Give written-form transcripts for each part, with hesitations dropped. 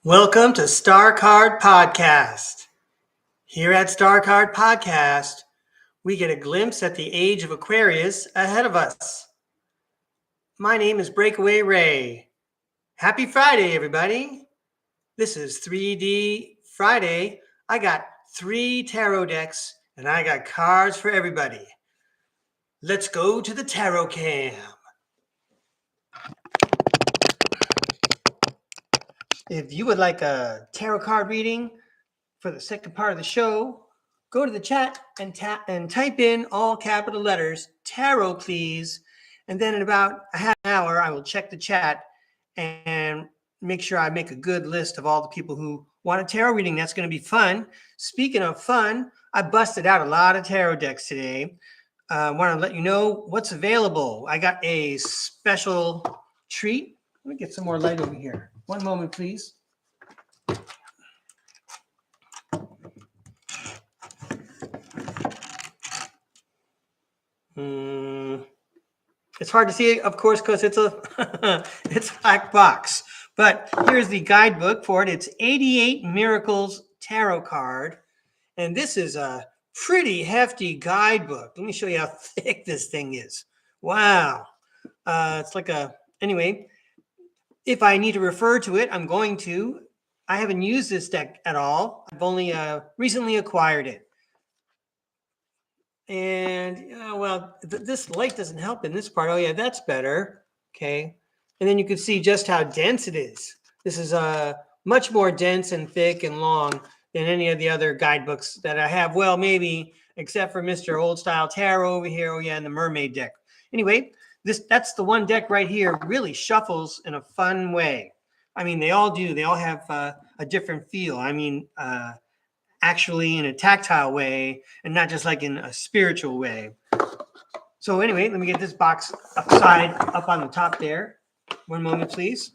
Welcome to Star Card Podcast. Here at Star Card Podcast, we get a glimpse at the age of Aquarius ahead of us. My name is Breakaway Ray. Happy Friday, everybody. This is 3D Friday. I got 3 tarot decks and I got cards for everybody. Let's go to the tarot cam. If you would like a tarot card reading for the second part of the show, go to the chat and type in all capital letters, tarot please. And then in about a half an hour, I will check the chat and make sure I make a good list of all the people who want a tarot reading. That's going to be fun. Speaking of fun, I busted out a lot of tarot decks today. I want to let you know what's available. I got a special treat. Let me get some more light over here. One moment, please. It's hard to see, of course, because it's a it's a black box. But here's the guidebook for it. It's 88 Miracles Tarot Card. And this is a pretty hefty guidebook. Let me show you how thick this thing is. Wow. It's like anyway, if I need to refer to it, I'm going to. I haven't used this deck at all. I've only recently acquired it. And, this light doesn't help in this part. Oh, yeah, that's better. Okay. And then you can see just how dense it is. This is much more dense and thick and long than any of the other guidebooks that I have. Well, maybe except for Mr. Old Style Tarot over here. Oh, yeah, and the Mermaid deck. Anyway, that's the one deck right here. Really shuffles in a fun way. I mean, they all do. They all have a different feel. I mean, actually in a tactile way and not just like in a spiritual way. So anyway, let me get this box up on the top there. One moment, please.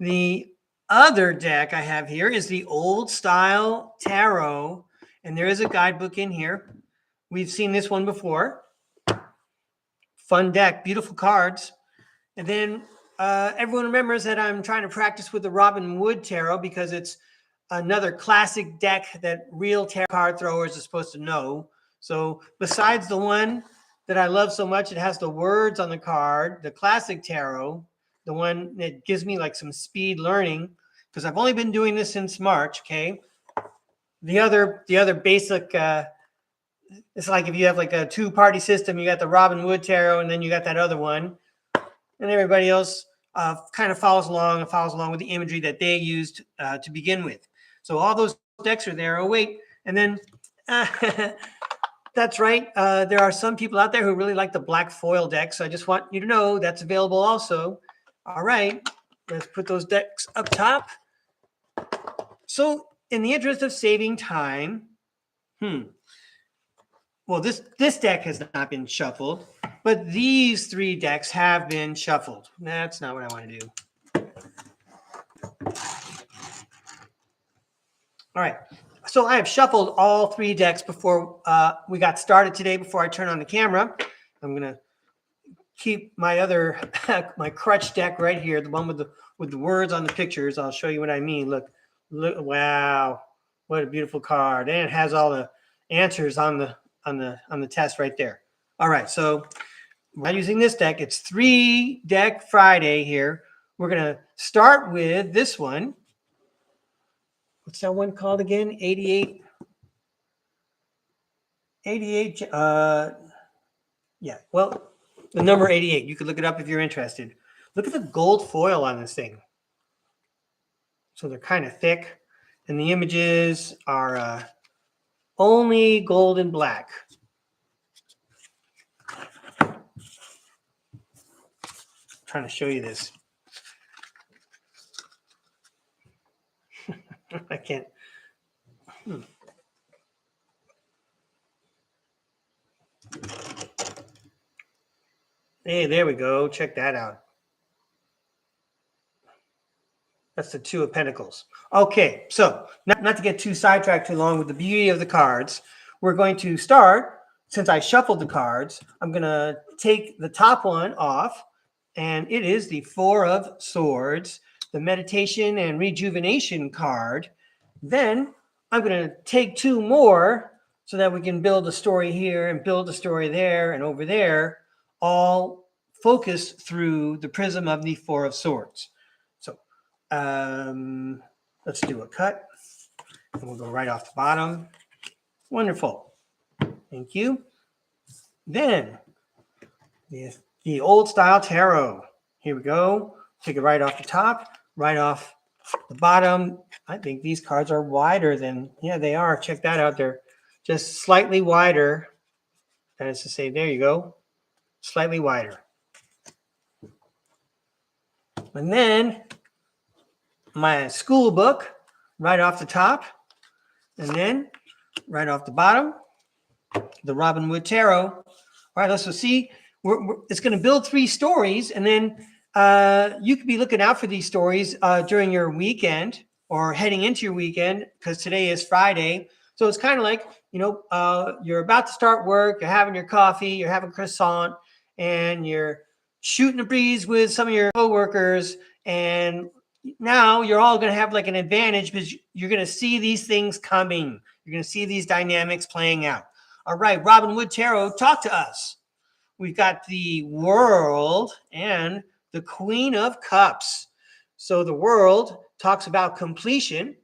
The other deck I have here is the Old Style Tarot, and there is a guidebook in here. We've seen this one before. Fun deck, beautiful cards. And then everyone remembers that I'm trying to practice with the Robin Wood Tarot because it's another classic deck that real tarot card throwers are supposed to know. So besides the one that I love so much, it has the words on the card, the classic tarot, the one that gives me like some speed learning, because I've only been doing this since March, okay? The other basic, it's like if you have like a 2-party system, you got the Robin Wood Tarot, and then you got that other one, and everybody else kind of follows along with the imagery that they used to begin with. So all those decks are there. Oh, wait. And then that's right. There are some people out there who really like the black foil deck. So I just want you to know that's available also. All right. Let's put those decks up top. So in the interest of saving time, well, this deck has not been shuffled, but these 3 decks have been shuffled. That's not what I want to do. All right. So I have shuffled all 3 decks before we got started today, before I turn on the camera. I'm going to keep my other, my crutch deck right here, the one with the words on the pictures. I'll show you what I mean. Look, wow. What a beautiful card. And it has all the answers on the test right there. All right. So by using this deck, it's 3-Deck Friday here. We're going to start with this one. What's that one called again? 88. Yeah. Well, the number 88. You could look it up if you're interested. Look at the gold foil on this thing. So they're kind of thick. And the images are only gold and black. I'm trying to show you this. I can't. Hey, there we go. Check that out. That's the 2 of Pentacles. Okay, so not to get too sidetracked too long with the beauty of the cards, we're going to start, since I shuffled the cards, I'm going to take the top one off, and it is the 4 of Swords. the meditation and rejuvenation card. Then I'm going to take 2 more so that we can build a story here and build a story there and over there, all focused through the prism of the 4 of Swords. So let's do a cut. And we'll go right off the bottom. Wonderful. Thank you. Then the old style tarot. Here we go. Take it right off the top, right off the bottom. I think these cards are wider than, yeah, they are. Check that out. They're just slightly wider. That is to say, there you go. Slightly wider. And then my school book right off the top. And then right off the bottom, the Robin Wood Tarot. All right, let's see. It's going to build 3 stories, and then you could be looking out for these stories during your weekend or heading into your weekend, because today is Friday. So it's kind of like, you're about to start work, you're having your coffee, you're having croissant, and you're shooting the breeze with some of your coworkers, and now you're all going to have like an advantage because you're going to see these things coming. You're going to see these dynamics playing out. All right, Robin Wood Tarot, talk to us. We've got the World and the Queen of Cups. So the World talks about completion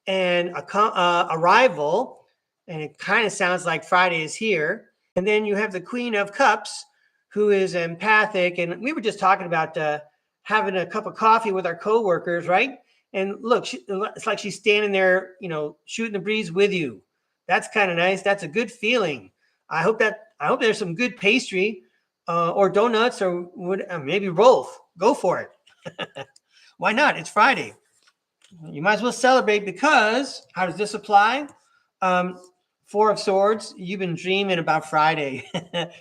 and arrival, and it kind of sounds like Friday is here. And then you have the Queen of Cups, who is empathic. And we were just talking about having a cup of coffee with our coworkers, right? And look, it's like she's standing there, shooting the breeze with you. That's kind of nice. That's a good feeling. I hope there's some good pastry or donuts or maybe both. Go for it. Why not? It's Friday. You might as well celebrate, because how does this apply? 4 of Swords, you've been dreaming about Friday.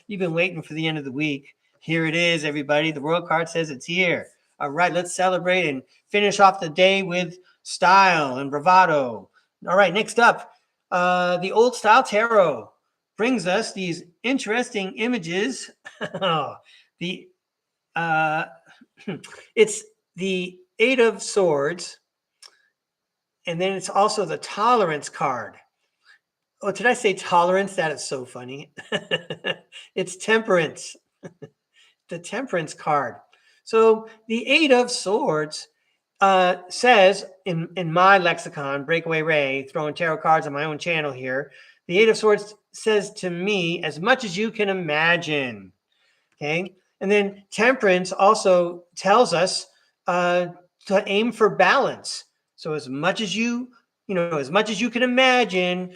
You've been waiting for the end of the week. Here it is, everybody. The World card says it's here. All right, let's celebrate and finish off the day with style and bravado. All right, next up, the Old Style Tarot brings us these interesting images. It's the 8 of Swords, and then it's also the Tolerance card. Oh, did I say tolerance? That is so funny. It's Temperance, the Temperance card. So the 8 of Swords says in my lexicon, Breakaway Ray, throwing tarot cards on my own channel here, the 8 of Swords says to me, as much as you can imagine. Okay. And then Temperance also tells us to aim for balance. So as much as you can imagine,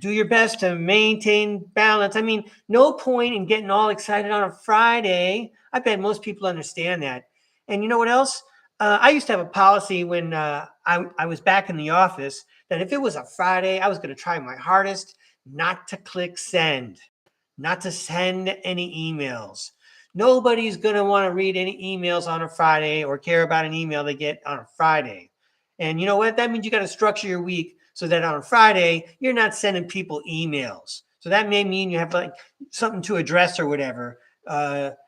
do your best to maintain balance. I mean, no point in getting all excited on a Friday. I bet most people understand that. And you know what else? I used to have a policy when I was back in the office that if it was a Friday, I was going to try my hardest not to click send, not to send any emails. Nobody's going to want to read any emails on a Friday or care about an email they get on a Friday. And you know what? That means you got to structure your week so that on a Friday, you're not sending people emails. So that may mean you have like something to address or whatever.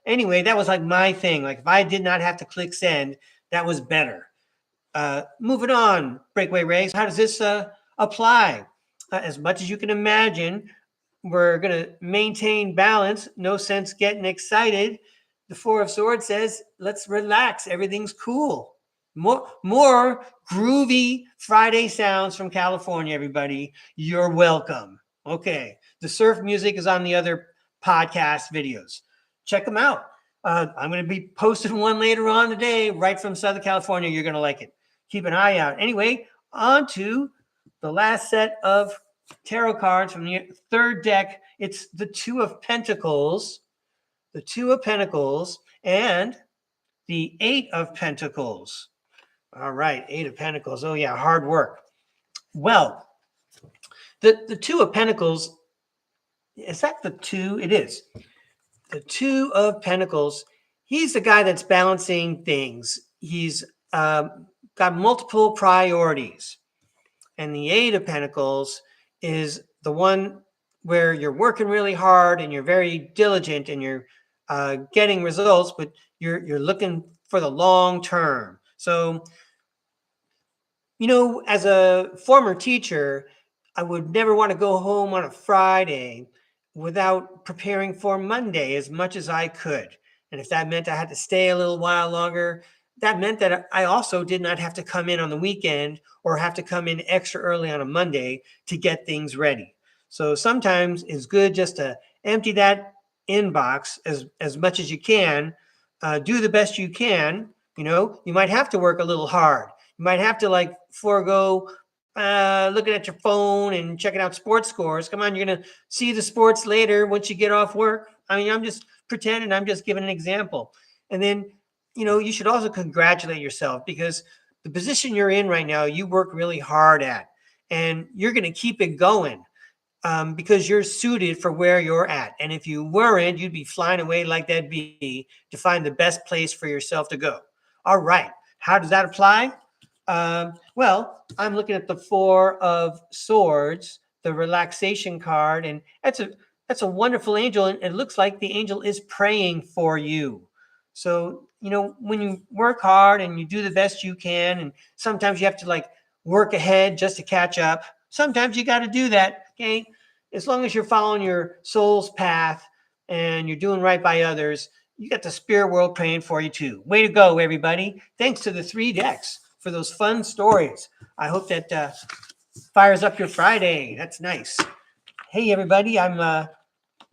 Anyway, that was like my thing. Like if I did not have to click send, that was better. Moving on, Breakaway Ray. How does this apply? As much as you can imagine, we're going to maintain balance. No sense getting excited. The 4 of Swords says, let's relax. Everything's cool. More groovy Friday sounds from California, everybody. You're welcome. Okay. The surf music is on the other podcast videos. Check them out. I'm going to be posting one later on today, right from Southern California. You're going to like it. Keep an eye out. Anyway, on to the last set of tarot cards from the 3rd deck. It's the 2 of Pentacles, the 2 of Pentacles, and the 8 of Pentacles. All right, 8 of Pentacles. Oh, yeah, hard work. Well, the 2 of Pentacles, is that the 2? It is. The 2 of Pentacles, he's the guy that's balancing things. He's got multiple priorities. And the 8 of Pentacles is the one where you're working really hard and you're very diligent and you're getting results, but you're looking for the long term. So, as a former teacher, I would never want to go home on a Friday without preparing for Monday as much as I could. And if that meant I had to stay a little while longer, that meant that I also did not have to come in on the weekend or have to come in extra early on a Monday to get things ready. So sometimes it's good just to empty that inbox as much as you can, do the best you can. You might have to work a little hard. You might have to forego looking at your phone and checking out sports scores. Come on, you're going to see the sports later once you get off work. I mean, I'm just pretending, I'm just giving an example. And then, you should also congratulate yourself because the position you're in right now, you work really hard at, and you're going to keep it going because you're suited for where you're at. And if you weren't, you'd be flying away like that bee to find the best place for yourself to go. All right. How does that apply? Well, I'm looking at the Four of Swords, the relaxation card, and that's a wonderful angel, and it looks like the angel is praying for you. So, when you work hard and you do the best you can, and sometimes you have to work ahead just to catch up. Sometimes you got to do that, okay? As long as you're following your soul's path and you're doing right by others, you got the spirit world praying for you too. Way to go, everybody. Thanks to the 3 decks for those fun stories. I hope that fires up your Friday. That's nice. Hey, everybody, I'm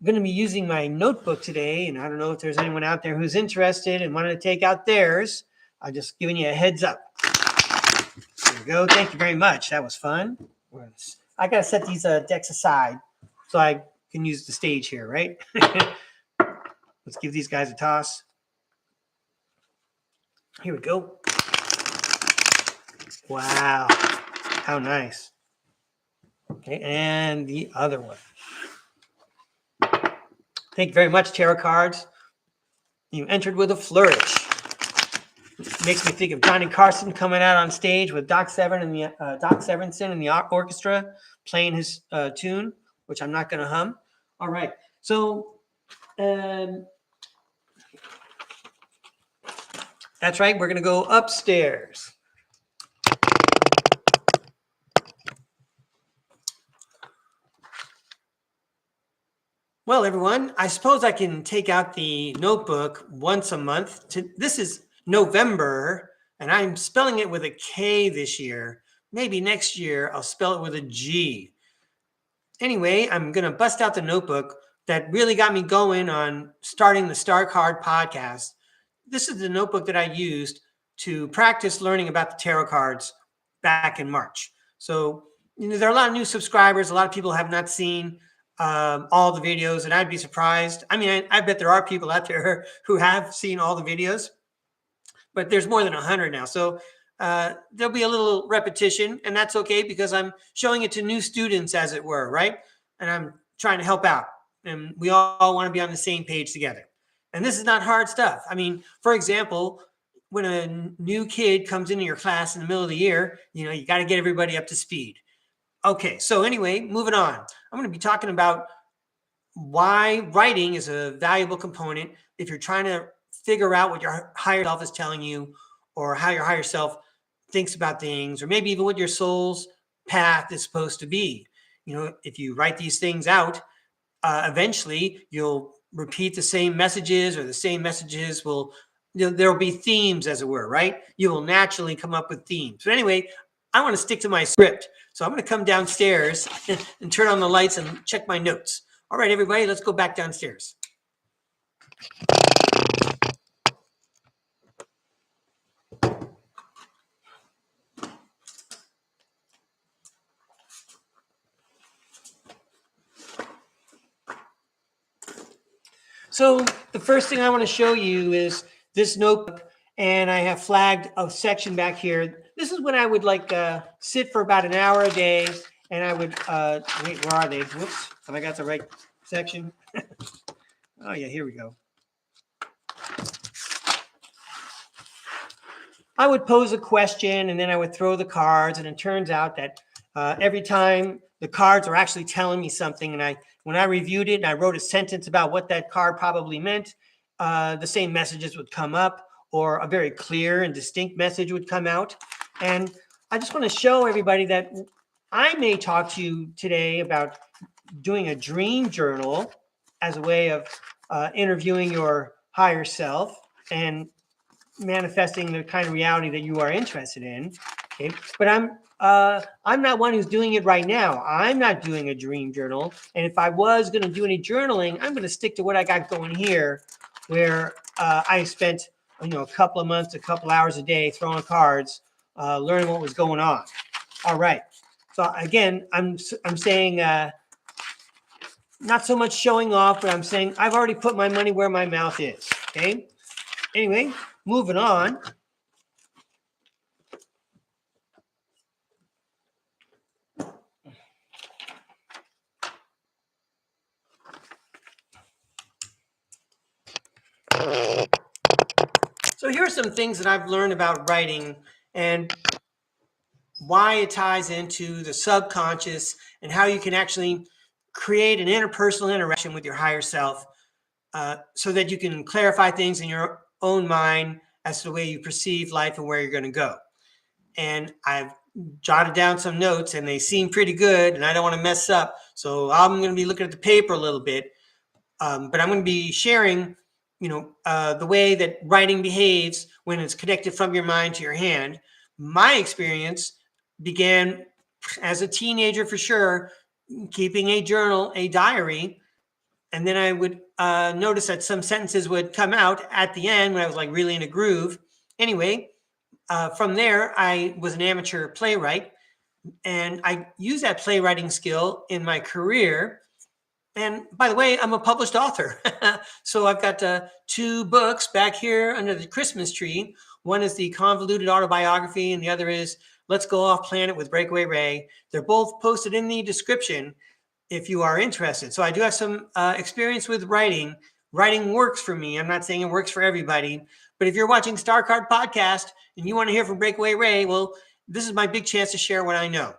going to be using my notebook today, and I don't know if there's anyone out there who's interested and wanted to take out theirs. I'm just giving you a heads up. There we go. Thank you very much. That was fun. I got to set these decks aside so I can use the stage here, right? Let's give these guys a toss. Here we go. Wow. How nice. Okay, and the other one. Thank you very much, tarot cards. You entered with a flourish. It makes me think of Johnny Carson coming out on stage with Doc Severinsen and the orchestra playing his tune, which I'm not going to hum. All right. So that's right. We're going to go upstairs. Well, everyone, I suppose I can take out the notebook once a month. This is November, and I'm spelling it with a K this year. Maybe next year I'll spell it with a G. Anyway, I'm going to bust out the notebook that really got me going on starting the Star Card Podcast. This is the notebook that I used to practice learning about the tarot cards back in March. So, there are a lot of new subscribers. A lot of people have not seen all the videos, and I'd be surprised. I mean, I bet there are people out there who have seen all the videos, but there's more than 100 now. So there'll be a little repetition, and that's okay because I'm showing it to new students, as it were, right? And I'm trying to help out, and we all want to be on the same page together. And this is not hard stuff. I mean, for example, when a new kid comes into your class in the middle of the year, you got to get everybody up to speed. Okay, so anyway, moving on. I'm going to be talking about why writing is a valuable component if you're trying to figure out what your higher self is telling you, or how your higher self thinks about things, or maybe even what your soul's path is supposed to be. If you write these things out, eventually you'll repeat the same messages, or the same messages will, there'll be themes, as it were, right? You will naturally come up with themes. But anyway, I want to stick to my script. So I'm going to come downstairs and turn on the lights and check my notes. All right, everybody, let's go back downstairs. So the first thing I want to show you is this notebook, and I have flagged a section back here. This is when I would sit for about an hour a day, and I would, wait, where are they? Whoops, have I got the right section? Oh yeah, here we go. I would pose a question, and then I would throw the cards, and it turns out that every time the cards are actually telling me something, and when I reviewed it and I wrote a sentence about what that card probably meant, the same messages would come up, or a very clear and distinct message would come out. And I just want to show everybody that I may talk to you today about doing a dream journal as a way of interviewing your higher self and manifesting the kind of reality that you are interested in. Okay, but I'm not one who's doing it right now. I'm not doing a dream journal, and if I was going to do any journaling, I'm going to stick to what I got going here, where I spent a couple of months, a couple hours a day throwing cards, learning what was going on. All right. So again, I'm saying not so much showing off, but I'm saying I've already put my money where my mouth is. Okay. Anyway, moving on. So here are some things that I've learned about writing and why it ties into the subconscious and how you can actually create an interpersonal interaction with your higher self so that you can clarify things in your own mind as to the way you perceive life and where you're going to go. And I've jotted down some notes and they seem pretty good and I don't want to mess up. So I'm going to be looking at the paper a little bit, but I'm going to be sharing the way that writing behaves when it's connected from your mind to your hand. My experience began as a teenager, for sure, keeping a journal, a diary, and then I would notice that some sentences would come out at the end when I was like really in a groove. Anyway, from there, I was an amateur playwright, and I used that playwriting skill in my career. And by the way, I'm a published author. So I've got 2 books back here under the Christmas tree. One is the Convoluted Autobiography, and the other is Let's Go Off Planet with Breakaway Ray. They're both posted in the description if you are interested. So I do have some experience with writing. Writing works for me. I'm not saying it works for everybody. But if you're watching Star Card Podcast and you want to hear from Breakaway Ray, well, this is my big chance to share what I know.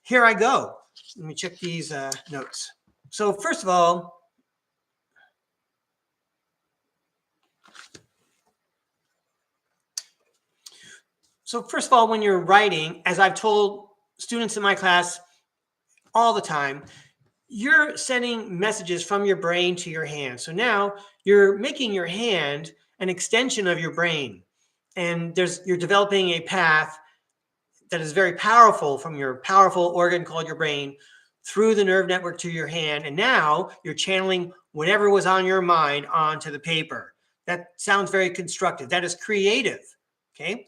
Here I go. Let me check these notes. So first of all, when you're writing, as I've told students in my class all the time, you're sending messages from your brain to your hand. So now you're making your hand an extension of your brain. And you're developing a path that is very powerful from your powerful organ called your brain through the nerve network to your hand. And now you're channeling whatever was on your mind onto the paper. That sounds very constructive. That is creative. Okay.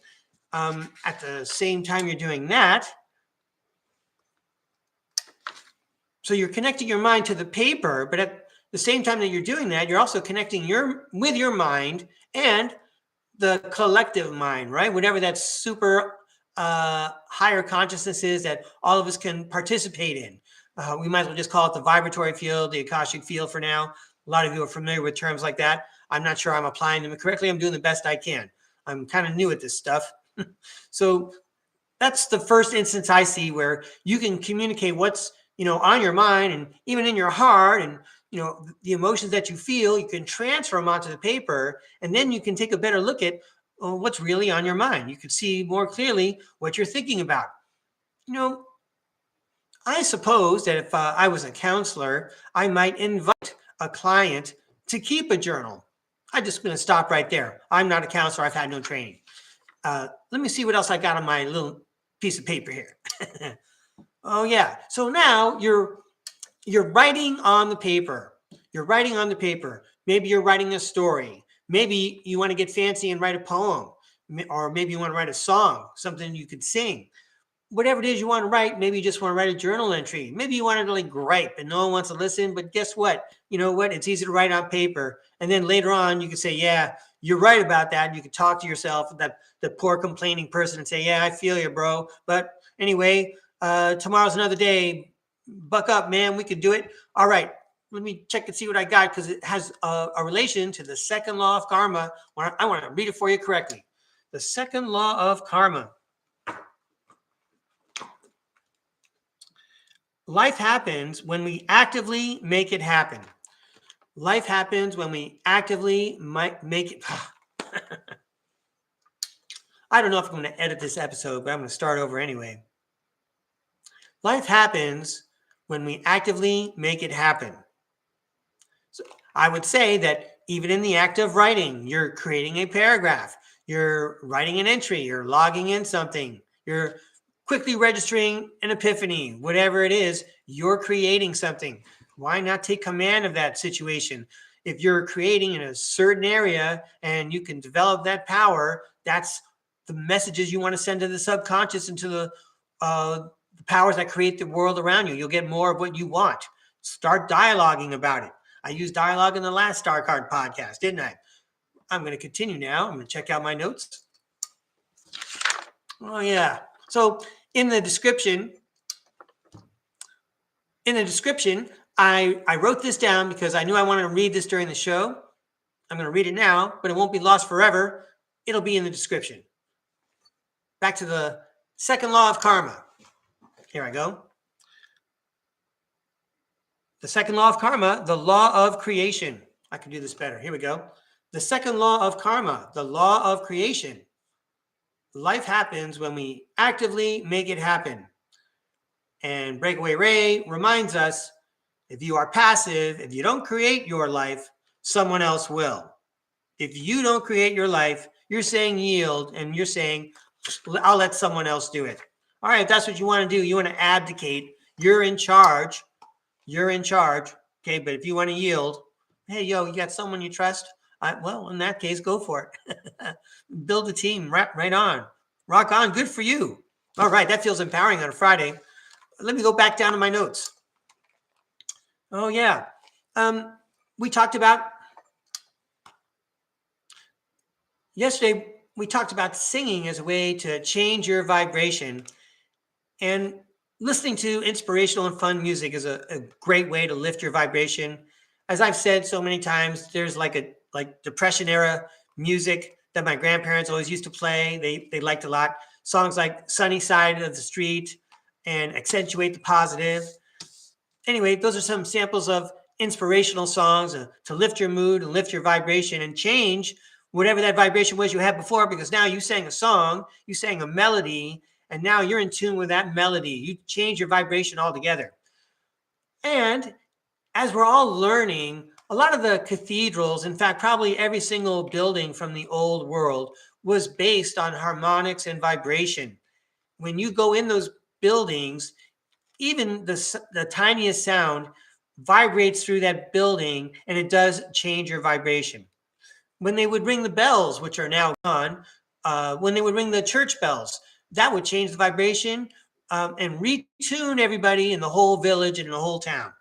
At the same time you're doing that, so you're connecting your mind to the paper, but at the same time that you're doing that, you're also connecting with your mind and the collective mind, right? Whatever that super higher consciousness is that all of us can participate in. We might as well just call it the vibratory field, the Akashic field for now. A lot of you are familiar with terms like that. I'm not sure I'm applying them correctly. I'm doing the best I can. I'm kind of new at this stuff. So that's the first instance I see where you can communicate what's on your mind and even in your heart, and the emotions that you feel, you can transfer them onto the paper, and then you can take a better look at what's really on your mind. You can see more clearly what you're thinking about. I suppose that if I was a counselor, I might invite a client to keep a journal. I'm just going to stop right there. I'm not a counselor. I've had no training. Let me see what else I got on my little piece of paper here. Oh yeah. So now you're writing on the paper. You're writing on the paper. Maybe you're writing a story. Maybe you want to get fancy and write a poem, or maybe you want to write a song, something you could sing. Whatever it is you want to write, maybe you just want to write a journal entry. Maybe you want to like gripe and no one wants to listen, but guess what? You know what? It's easy to write on paper. And then later on, you can say, yeah, you're right about that. You can talk to yourself, the poor complaining person, and say, yeah, I feel you, bro. But anyway, tomorrow's another day. Buck up, man. We could do it. All right. Let me check and see what I got, because it has a relation to the second law of karma. I want to read it for you correctly. The second law of karma. Life happens when we actively make it happen. Life happens when we actively make it. I don't know if I'm going to edit this episode, but I'm going to start over anyway. Life happens when we actively make it happen. So I would say that even in the act of writing, you're creating a paragraph, you're writing an entry, you're logging in something, you're quickly registering an epiphany, whatever it is, you're creating something. Why not take command of that situation? If you're creating in a certain area and you can develop that power, that's the messages you want to send to the subconscious and to the powers that create the world around you. You'll get more of what you want. Start dialoguing about it. I used dialogue in the last Star Card podcast, didn't I? I'm going to continue now. I'm going to check out my notes. Oh, yeah. So in the description, I wrote this down because I knew I wanted to read this during the show. I'm going to read it now, but it won't be lost forever. It'll be in the description. Back to the second law of karma. Here I go. The second law of karma, the law of creation. I can do this better. Here we go. The second law of karma, the law of creation. Life happens when we actively make it happen. And Breakaway Ray reminds us, if you are passive, if you don't create your life, someone else will. If you don't create your life, you're saying yield, and you're saying, I'll let someone else do it. All right, if that's what you want to do, you want to abdicate, you're in charge. You're in charge, okay? But if you want to yield, hey, you got someone you trust? Well, in that case, go for it. Build a team, right on. Rock on, good for you. All right, that feels empowering on a Friday. Let me go back down to my notes. Oh, yeah. Yesterday, we talked about singing as a way to change your vibration. And listening to inspirational and fun music is a great way to lift your vibration. As I've said so many times, there's like Depression era music that my grandparents always used to play. They liked a lot. Songs like Sunny Side of the Street and Accentuate the Positive. Anyway, those are some samples of inspirational songs to lift your mood and lift your vibration and change whatever that vibration was you had before, because now you sang a song, you sang a melody, and now you're in tune with that melody. You change your vibration altogether. And as we're all learning, a lot of the cathedrals, in fact, probably every single building from the old world was based on harmonics and vibration. When you go in those buildings, even the tiniest sound vibrates through that building, and it does change your vibration. When they would ring the bells, which are now gone, when they would ring the church bells, that would change the vibration and retune everybody in the whole village and in the whole town.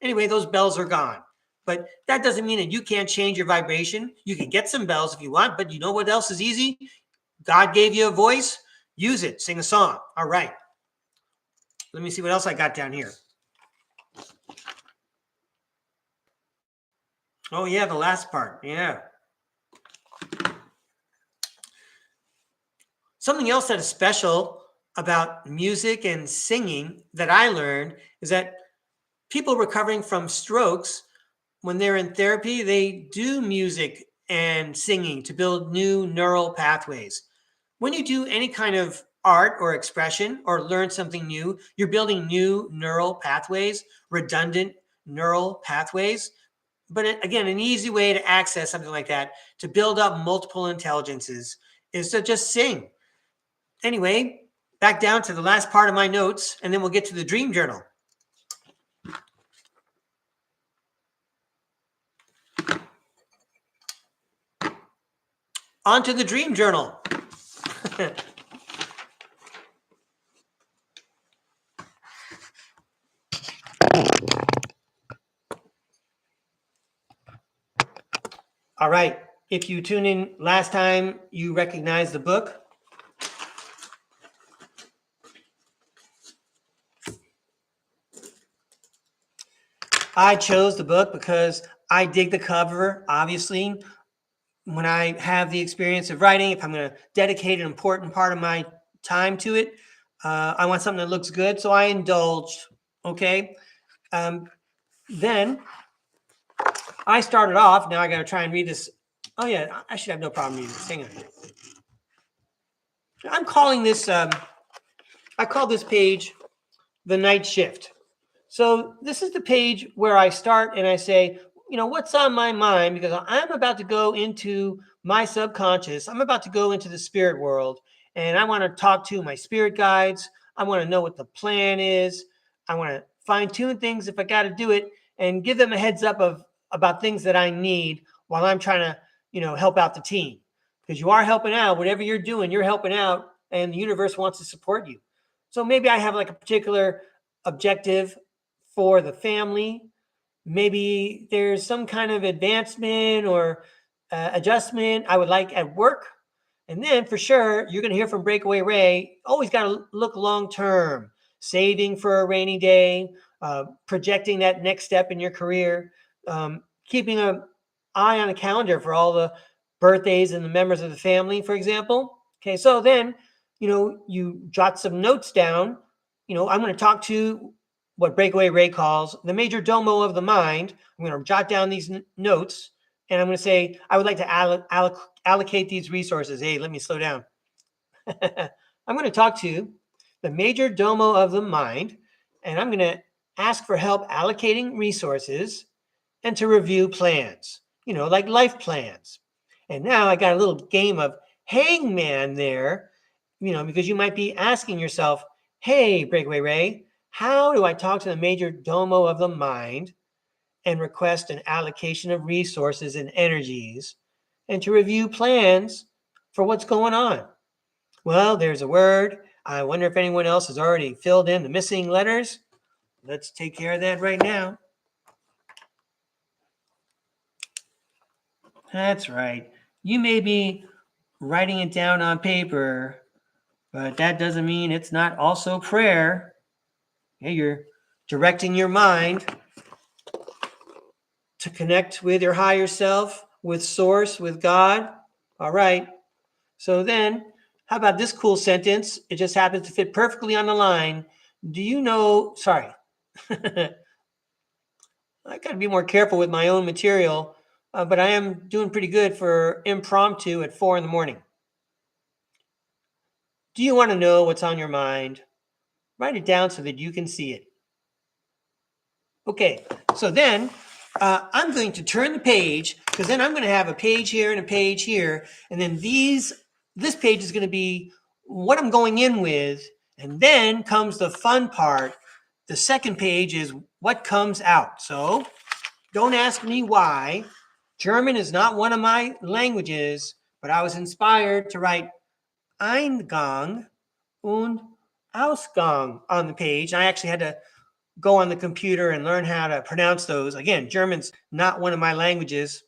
Anyway, those bells are gone. But that doesn't mean that you can't change your vibration. You can get some bells if you want, but you know what else is easy? God gave you a voice. Use it. Sing a song. All right. Let me see what else I got down here. Oh, yeah, the last part. Yeah. Something else that is special about music and singing that I learned is that people recovering from strokes, when they're in therapy, they do music and singing to build new neural pathways. When you do any kind of art or expression or learn something new, you're building new neural pathways, redundant neural pathways. But again, an easy way to access something like that, to build up multiple intelligences, is to just sing. Anyway, back down to the last part of my notes, and then we'll get to the dream journal. On to the dream journal. All right. If you tuned in last time, you recognize the book. I chose the book because I dig the cover, obviously. When I have the experience of writing, if I'm going to dedicate an important part of my time to it, I want something that looks good, so I indulged, okay? Then I started off, now I got to try and read this. Oh, yeah, I should have no problem reading this. Hang on. I'm calling this, I call this page the night shift. So this is the page where I start and I say, what's on my mind? Because I'm about to go into my subconscious. I'm about to go into the spirit world, and I want to talk to my spirit guides. I want to know what the plan is. I want to fine tune things if I got to do it, and give them a heads up about things that I need while I'm trying to, help out the team. Because you are helping out. Whatever you're doing, you're helping out, and the universe wants to support you. So maybe I have like a particular objective for the family. Maybe there's some kind of advancement or adjustment I would like at work. And then for sure, you're going to hear from Breakaway Ray. Always got to look long term, saving for a rainy day, projecting that next step in your career, keeping an eye on a calendar for all the birthdays and the members of the family, for example. Okay, so then, you jot some notes down. I'm going to talk to what Breakaway Ray calls the major domo of the mind. I'm going to jot down these notes, and I'm going to say, I would like to allocate these resources. Hey, let me slow down. I'm going to talk to the major domo of the mind, and I'm going to ask for help allocating resources and to review plans, like life plans. And now I got a little game of hangman there, because you might be asking yourself, hey, Breakaway Ray, how do I talk to the major domo of the mind and request an allocation of resources and energies and to review plans for what's going on? Well, there's a word. I wonder if anyone else has already filled in the missing letters. Let's take care of that right now. That's right. You may be writing it down on paper, but that doesn't mean it's not also prayer. Okay, you're directing your mind to connect with your higher self, with source, with God. All right. So then, how about this cool sentence? It just happens to fit perfectly on the line. Do you know, sorry, I got to be more careful with my own material, but I am doing pretty good for impromptu at 4 a.m. Do you want to know what's on your mind? Write it down so that you can see it. Okay, so then I'm going to turn the page, because then I'm going to have a page here and a page here, and then this page is going to be what I'm going in with, and then comes the fun part. The second page is what comes out. So don't ask me why. German is not one of my languages, but I was inspired to write Eingang und Ausgang on the page. I actually had to go on the computer and learn how to pronounce those. Again, German's not one of my languages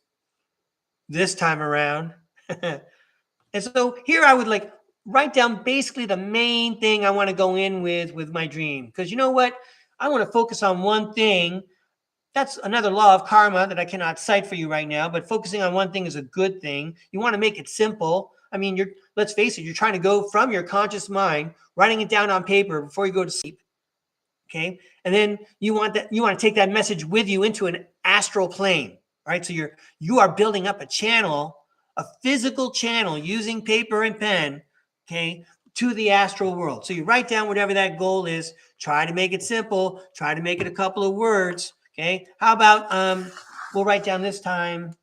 this time around. And so here I would write down basically the main thing I want to go in with my dream. Because you know what? I want to focus on one thing. That's another law of karma that I cannot cite for you right now, but focusing on one thing is a good thing. You want to make it simple. I mean, let's face it, you're trying to go from your conscious mind, writing it down on paper before you go to sleep. Okay. And then you want to take that message with you into an astral plane, right? So you are building up a channel, a physical channel using paper and pen, okay, to the astral world. So you write down whatever that goal is, try to make it simple, try to make it a couple of words. Okay. How about, we'll write down this time,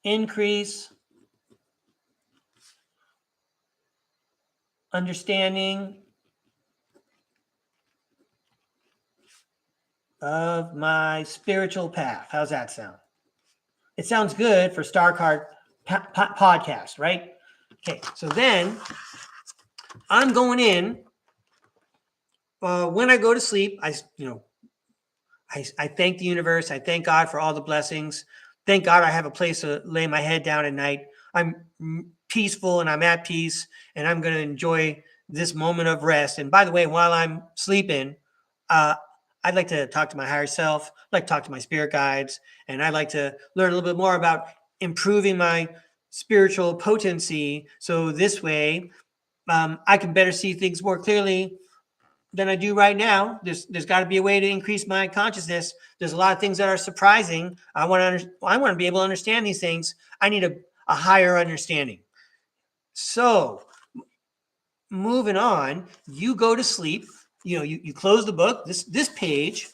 increase understanding of my spiritual path. How's that sound? It sounds good for Podcast, right? Okay, so then I'm going in. When I go to sleep, I thank the universe. I thank God for all the blessings. Thank God I have a place to lay my head down at night. I'm peaceful and I'm at peace, and I'm going to enjoy this moment of rest. And by the way, while I'm sleeping, I'd like to talk to my higher self. I'd like to talk to my spirit guides, and I'd like to learn a little bit more about improving my spiritual potency. So this way, I can better see things more clearly than I do right now. There's got to be a way to increase my consciousness. There's a lot of things that are surprising. I want to be able to understand these things. I need a higher understanding. So moving on, you go to sleep, you close the book. This page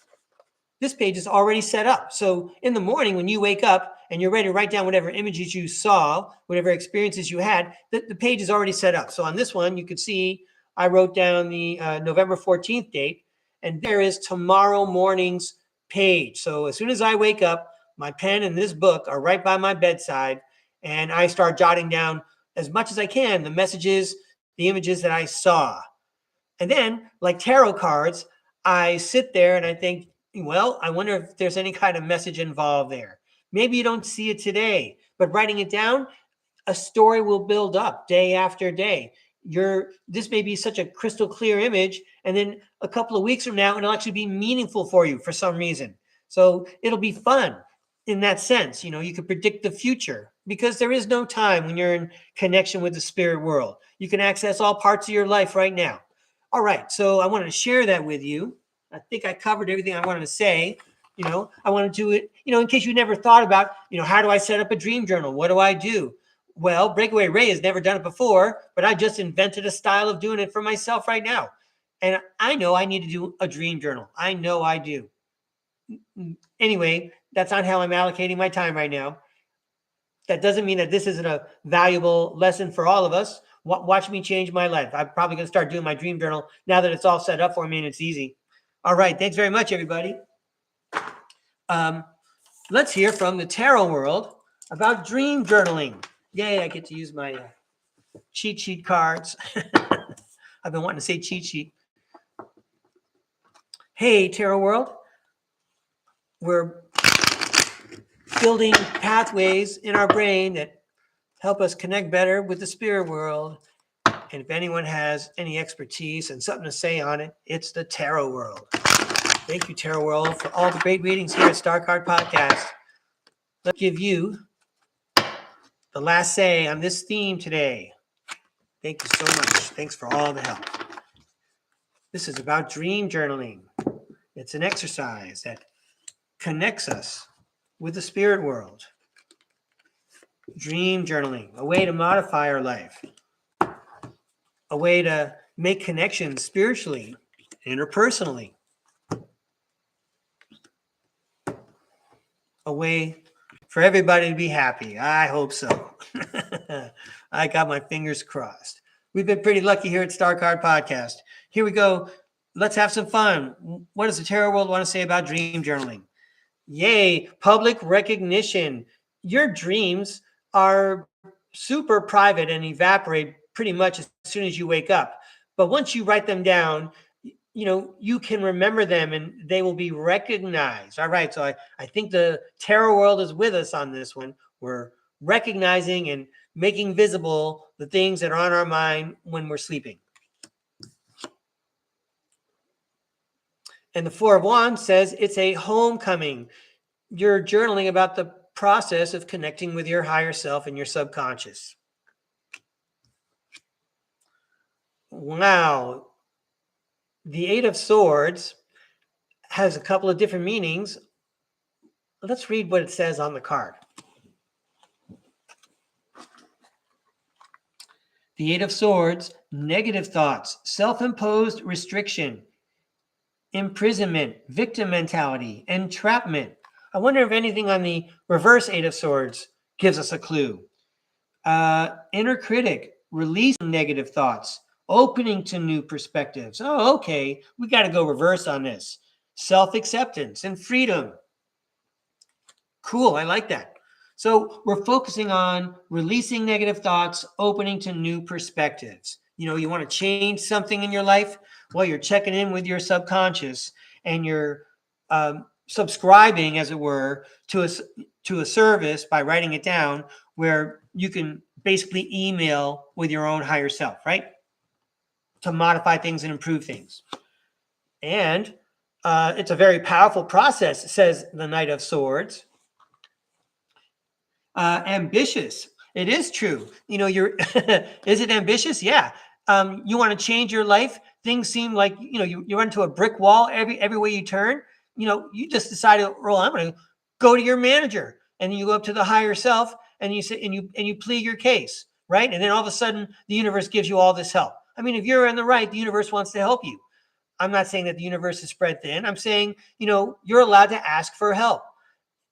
is already set up. So in the morning when you wake up and you're ready to write down whatever images you saw, whatever experiences you had, the page is already set up. So on this one, you could see I wrote down the November 14th date, and there is tomorrow morning's page. So as soon as I wake up, my pen and this book are right by my bedside, and I start jotting down as much as I can the messages, the images that I saw. And then, like tarot cards, I sit there and I think, well, I wonder if there's any kind of message involved there. Maybe you don't see it today, but writing it down, a story will build up day after day. This may be such a crystal clear image, and then a couple of weeks from now, it'll actually be meaningful for you for some reason. So it'll be fun in that sense. You can predict the future because there is no time when you're in connection with the spirit world. You can access all parts of your life right now. All right, so I wanted to share that with you. I think I covered everything I wanted to say. I want to do it, in case you never thought about, how do I set up a dream journal? What do I do? Well, Breakaway Ray has never done it before, but I just invented a style of doing it for myself right now. And I know I need to do a dream journal. I know I do. Anyway, that's not how I'm allocating my time right now. That doesn't mean that this isn't a valuable lesson for all of us. Watch me change my life. I'm probably going to start doing my dream journal now that it's all set up for me and it's easy. All right. Thanks very much, everybody. Let's hear from the tarot world about dream journaling. Yay, I get to use my cheat sheet cards. I've been wanting to say cheat sheet. Hey, tarot world. We're building pathways in our brain that help us connect better with the spirit world. And if anyone has any expertise and something to say on it, it's the tarot world. Thank you, tarot world, for all the great readings here at Star Card Podcast. Let's give you the last say on this theme today. Thank you so much. Thanks for all the help. This is about dream journaling. It's an exercise that connects us with the spirit world. Dream journaling, a way to modify our life, a way to make connections spiritually, interpersonally, a way for everybody to be happy. I hope so. I got my fingers crossed. We've been pretty lucky here at Star Card Podcast. Here we go. Let's have some fun. What does the tarot world want to say about dream journaling? Yay, public recognition. Your dreams are super private and evaporate pretty much as soon as you wake up. But once you write them down, you can remember them and they will be recognized. All right. So I think the tarot world is with us on this one. We're recognizing and making visible the things that are on our mind when we're sleeping. And the Four of Wands says it's a homecoming. You're journaling about the process of connecting with your higher self and your subconscious. Wow. The Eight of Swords has a couple of different meanings. Let's read what it says on the card. The Eight of Swords, negative thoughts, self-imposed restriction, imprisonment, victim mentality, entrapment. I wonder if anything on the reverse Eight of Swords gives us a clue. Inner critic, releasing negative thoughts, opening to new perspectives. Oh, okay. We got to go reverse on this. Self-acceptance and freedom. Cool. I like that. So we're focusing on releasing negative thoughts, opening to new perspectives. You want to change something in your life? Well, you're checking in with your subconscious and you're subscribing, as it were, to a service by writing it down where you can basically email with your own higher self, right? To modify things and improve things. And it's a very powerful process, says the Knight of Swords. Ambitious. It is true. Is it ambitious? Yeah. You want to change your life. Things seem like, you run into a brick wall every way you turn. You just decided, well, I'm going to go to your manager. And then you go up to the higher self and you say, and you plead your case, right? And then all of a sudden the universe gives you all this help. I mean, if you're in the right, the universe wants to help you. I'm not saying that the universe is spread thin. I'm saying, you're allowed to ask for help.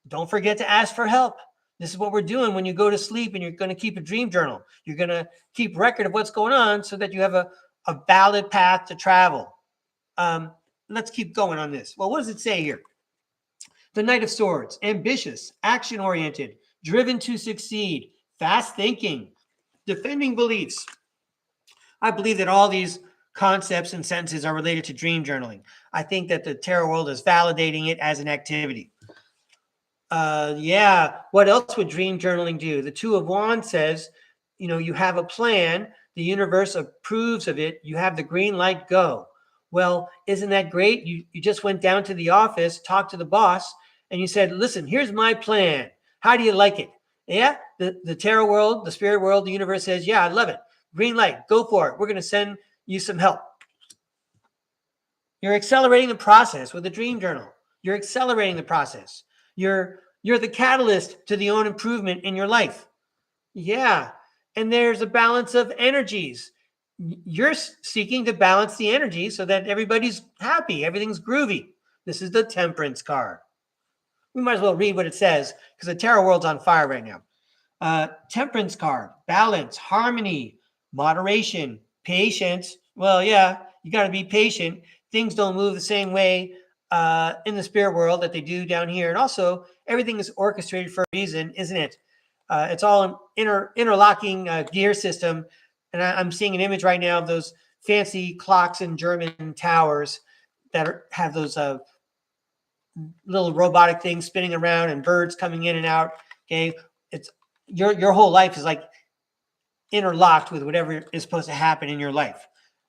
Don't forget to ask for help. This is what we're doing when you go to sleep, and you're going to keep a dream journal. You're going to keep record of what's going on so that you have a valid path to travel. Let's keep going on this. Well, what does it say here? The Knight of Swords, ambitious, action-oriented, driven to succeed, fast thinking, defending beliefs. I believe that all these concepts and sentences are related to dream journaling. I think that the tarot world is validating it as an activity. What else would dream journaling do? The Two of Wands says, you have a plan, the universe approves of it, you have the green light, go. Well, isn't that great? You just went down to the office, talked to the boss, and you said, listen, here's my plan. How do you like it? Yeah, the tarot world, the spirit world, the universe says, yeah, I love it. Green light, go for it. We're going to send you some help. You're accelerating the process with a dream journal. You're accelerating the process. You're the catalyst to the own improvement in your life. Yeah. And there's a balance of energies. You're seeking to balance the energy so that everybody's happy. Everything's groovy. This is the Temperance card. We might as well read what it says because the tarot world's on fire right now. Temperance card, balance, harmony, moderation, patience. Well, yeah, you got to be patient. Things don't move the same way in the spirit world that they do down here. And also, everything is orchestrated for a reason, isn't it? It's all an interlocking gear system. And I'm seeing an image right now of those fancy clocks in German towers that have those little robotic things spinning around and birds coming in and out. Okay, it's your whole life is like interlocked with whatever is supposed to happen in your life.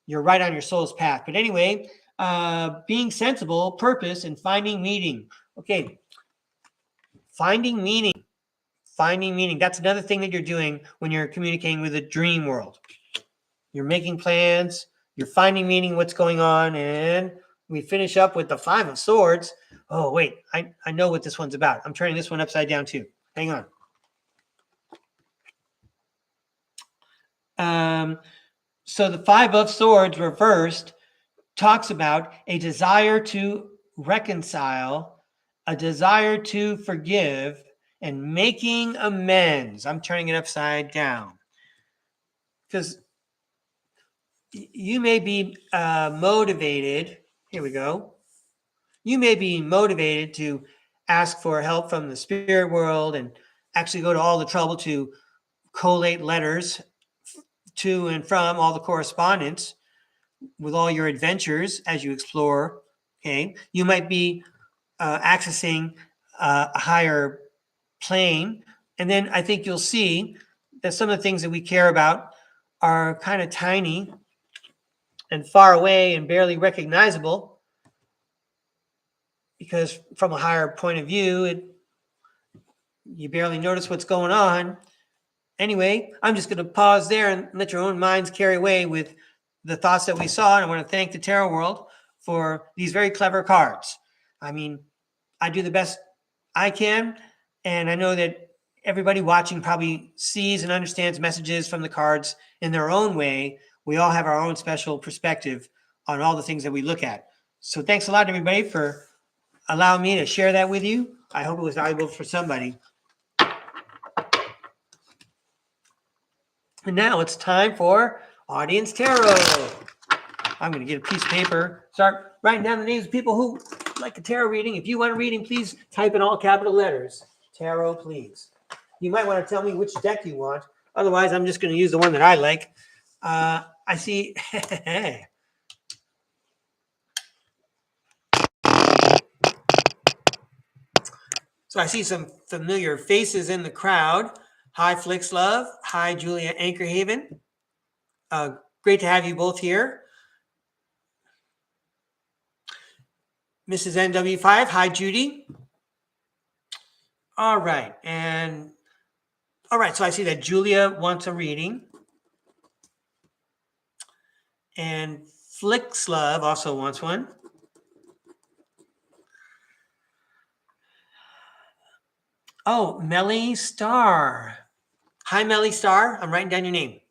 You're right on your soul's path. But anyway, being sensible, purpose, and finding meaning. Okay, finding meaning. Finding meaning. That's another thing that you're doing when you're communicating with the dream world. You're making plans. You're finding meaning, what's going on. And we finish up with the Five of Swords. Oh, wait. I know what this one's about. I'm turning this one upside down too. Hang on. So the Five of Swords reversed talks about a desire to reconcile, a desire to forgive, and making amends. I'm turning it upside down because you may be motivated. Here we go. You may be motivated to ask for help from the spirit world and actually go to all the trouble to collate letters to and from all the correspondence with all your adventures as you explore. Okay, you might be accessing a higher plane, and then I think you'll see that some of the things that we care about are kind of tiny and far away and barely recognizable, because from a higher point of view, you barely notice what's going on. Anyway, I'm just going to pause there and let your own minds carry away with the thoughts that we saw. And I want to thank the tarot world for these very clever cards. I mean, I do the best I can, and I know that everybody watching probably sees and understands messages from the cards in their own way. We all have our own special perspective on all the things that we look at. So thanks a lot, everybody, for allowing me to share that with you. I hope it was valuable for somebody. And now it's time for Audience Tarot. I'm going to get a piece of paper, start writing down the names of people who like a tarot reading. If you want a reading, please type in all capital letters. Tarot, please. You might want to tell me which deck you want. Otherwise, I'm just going to use the one that I like. I see. So I see some familiar faces in the crowd. Hi, Flixlove. Hi, Julia Anchorhaven. Great to have you both here. Mrs. NW5. Hi, Judy. All right. So I see that Julia wants a reading. And Flixlove also wants one. Oh, Melly Star. Hi, Melly Star. I'm writing down your name.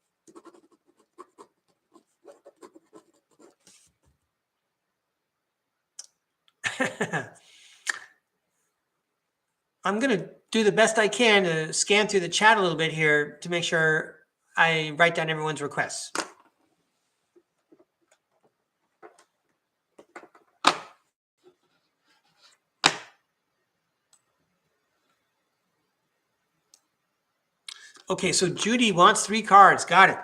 I'm going to do the best I can to scan through the chat a little bit here to make sure I write down everyone's requests. Okay, so Judy wants 3 cards. Got it.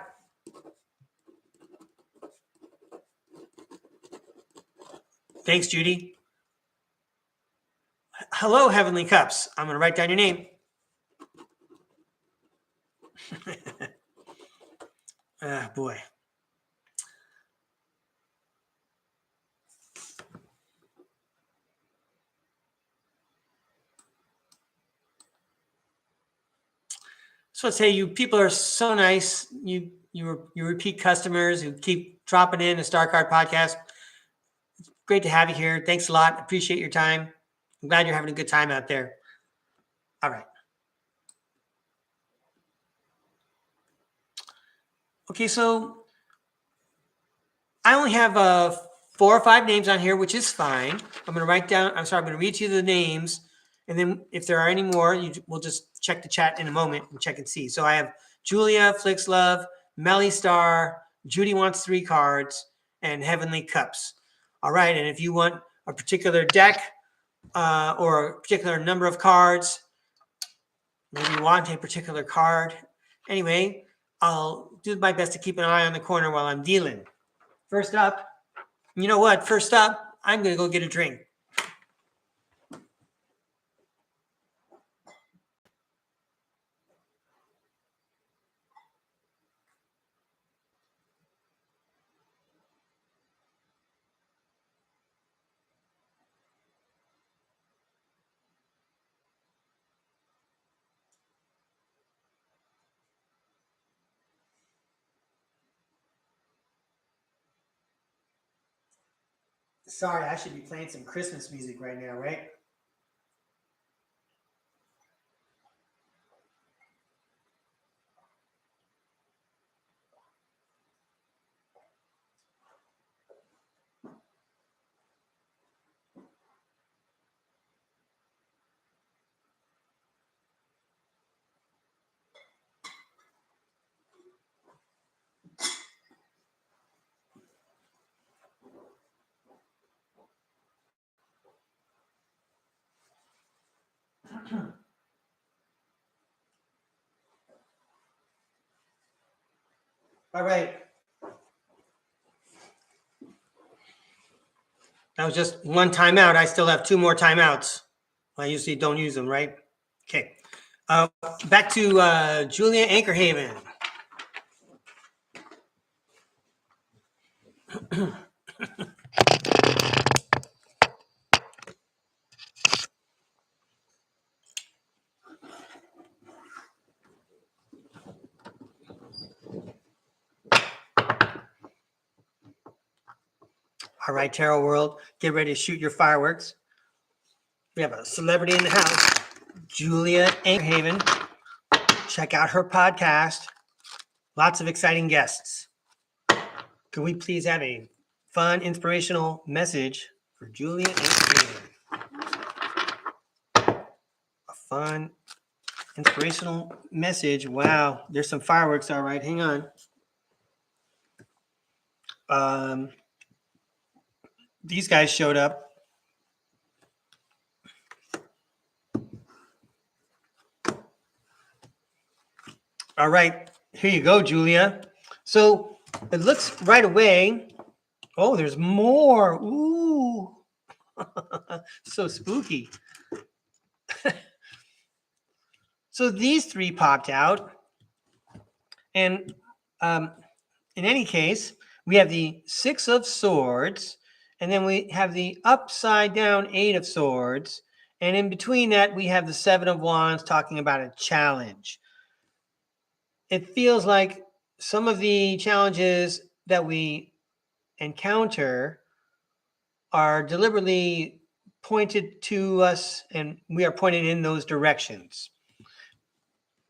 Thanks, Judy. Hello, Heavenly Cups. I'm going to write down your name. Ah, boy. So let's say you people are so nice. You repeat customers who keep dropping in the Star Card Podcast. It's great to have you here. Thanks a lot. Appreciate your time. I'm glad you're having a good time out there. All right. Okay, so I only have 4 or 5 names on here, which is fine. I'm going to read to you the names. And then if there are any more, we'll just check the chat in a moment and check and see. So I have Julia, Flixlove, Melly Star, Judy wants 3 cards, and Heavenly Cups. All right, and if you want a particular deck or a particular number of cards, maybe you want a particular card. Anyway, I'll do my best to keep an eye on the corner while I'm dealing. First up, you know what? First up, I'm going to go get a drink. Sorry, I should be playing some Christmas music right now, right? All right. That was just one timeout. I still have 2 more timeouts. I usually don't use them, right? Okay. Back to Julia Anchorhaven. All right, Tarot World, get ready to shoot your fireworks. We have a celebrity in the house, Julia Anchorhaven. Check out her podcast. Lots of exciting guests. Can we please have a fun, inspirational message for Julia Anchorhaven? A fun, inspirational message. Wow, there's some fireworks. All right, hang on. These guys showed up. All right, here you go, Julia. So it looks right away. Oh, there's more. Ooh, so spooky. So these 3 popped out. And in any case, we have the 6 of Swords, and then we have the upside down 8 of Swords. And in between that, we have the 7 of Wands talking about a challenge. It feels like some of the challenges that we encounter are deliberately pointed to us, and we are pointed in those directions.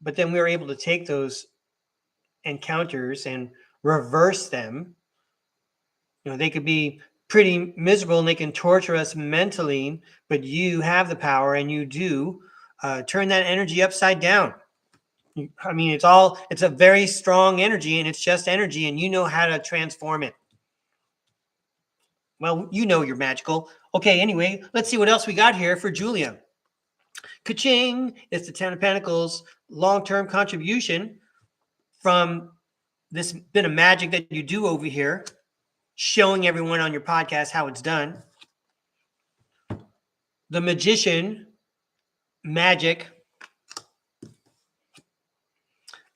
But then we were able to take those encounters and reverse them. They could be pretty miserable and they can torture us mentally, but you have the power and you do turn that energy upside down. I mean, it's a very strong energy, and it's just energy, and you know how to transform it. Well, you're magical. Okay, anyway, let's see what else we got here for Julia. Ka-ching! It's the 10 of Pentacles long-term contribution from this bit of magic that you do over here, showing everyone on your podcast how it's done. The Magician, magic.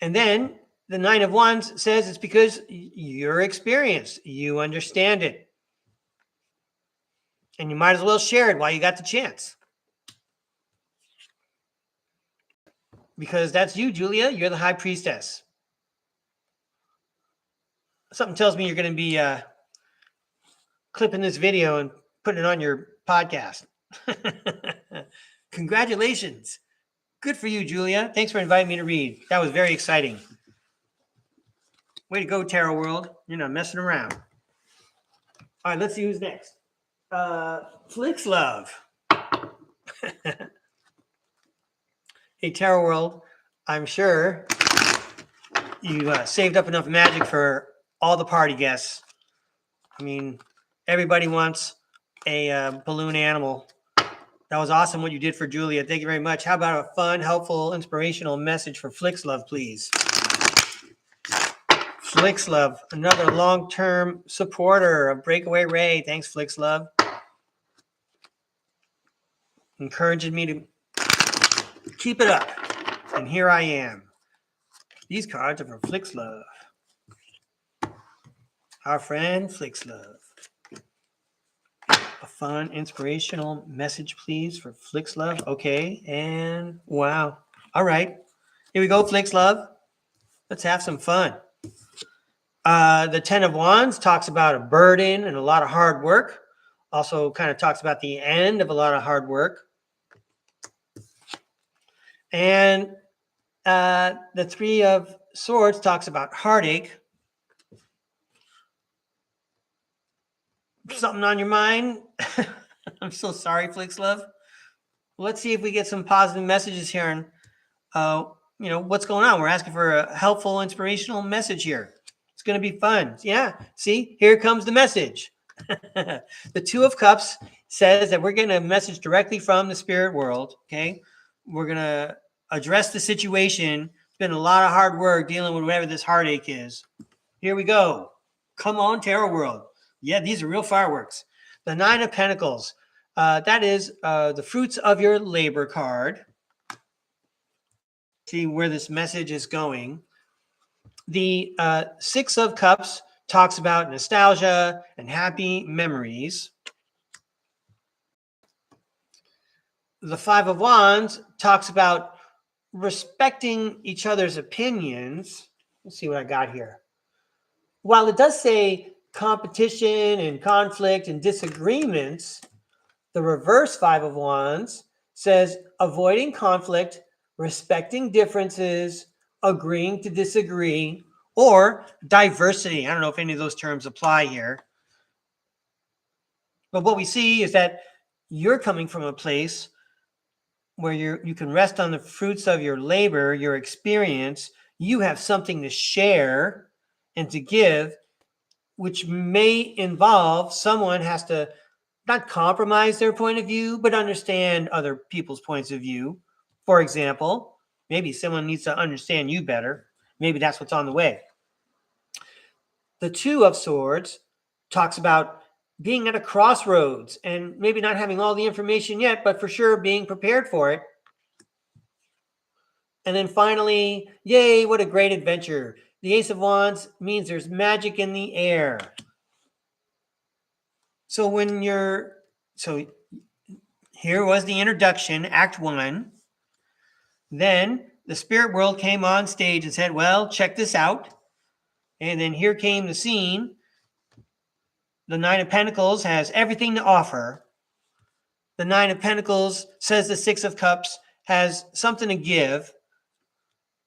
And then the 9 of Wands says it's because you're experienced. You understand it. And you might as well share it while you got the chance. Because that's you, Julia. You're the High Priestess. Something tells me you're going to be clipping this video and putting it on your podcast. Congratulations. Good for you, Julia. Thanks for inviting me to read. That was very exciting. Way to go, Tarot World. You're not messing around. All right, let's see who's next. Flixlove. Hey, Tarot World. I'm sure you saved up enough magic for all the party guests. I mean, everybody wants a balloon animal. That was awesome what you did for Julia. Thank you very much. How about a fun, helpful, inspirational message for Flixlove, please? Flixlove, another long-term supporter of Breakaway Ray. Thanks, Flixlove. Encouraging me to keep it up. And here I am. These cards are for Flixlove. Our friend Flixlove. A fun, inspirational message, please, for Flixlove. Okay, and wow. All right. Here we go, Flixlove. Let's have some fun. The 10 of Wands talks about a burden and a lot of hard work. Also kind of talks about the end of a lot of hard work. And the 3 of Swords talks about heartache. Something on your mind? I'm so sorry, Flixlove. Let's see if we get some positive messages here. And, what's going on? We're asking for a helpful, inspirational message here. It's going to be fun. Yeah. See, here comes the message. The 2 of Cups says that we're getting a message directly from the spirit world. Okay. We're going to address the situation. It's been a lot of hard work dealing with whatever this heartache is. Here we go. Come on, Tarot World. Yeah, these are real fireworks. The 9 of Pentacles. That is the fruits of your labor card. See where this message is going. The 6 of Cups talks about nostalgia and happy memories. The 5 of Wands talks about respecting each other's opinions. Let's see what I got here. While it does say competition and conflict and disagreements, the reverse 5 of Wands says avoiding conflict, respecting differences, agreeing to disagree, or diversity. I don't know if any of those terms apply here. But what we see is that you're coming from a place where you can rest on the fruits of your labor, your experience. You have something to share and to give, which may involve someone has to not compromise their point of view, but understand other people's points of view. For example, maybe someone needs to understand you better. Maybe that's what's on the way. The 2 of Swords talks about being at a crossroads and maybe not having all the information yet, but for sure being prepared for it. And then finally, yay, what a great adventure. The Ace of Wands means there's magic in the air. So here was the introduction, Act 1. Then the spirit world came on stage and said, well, check this out. And then here came the scene. The 9 of Pentacles has everything to offer. The 9 of Pentacles says the 6 of Cups has something to give.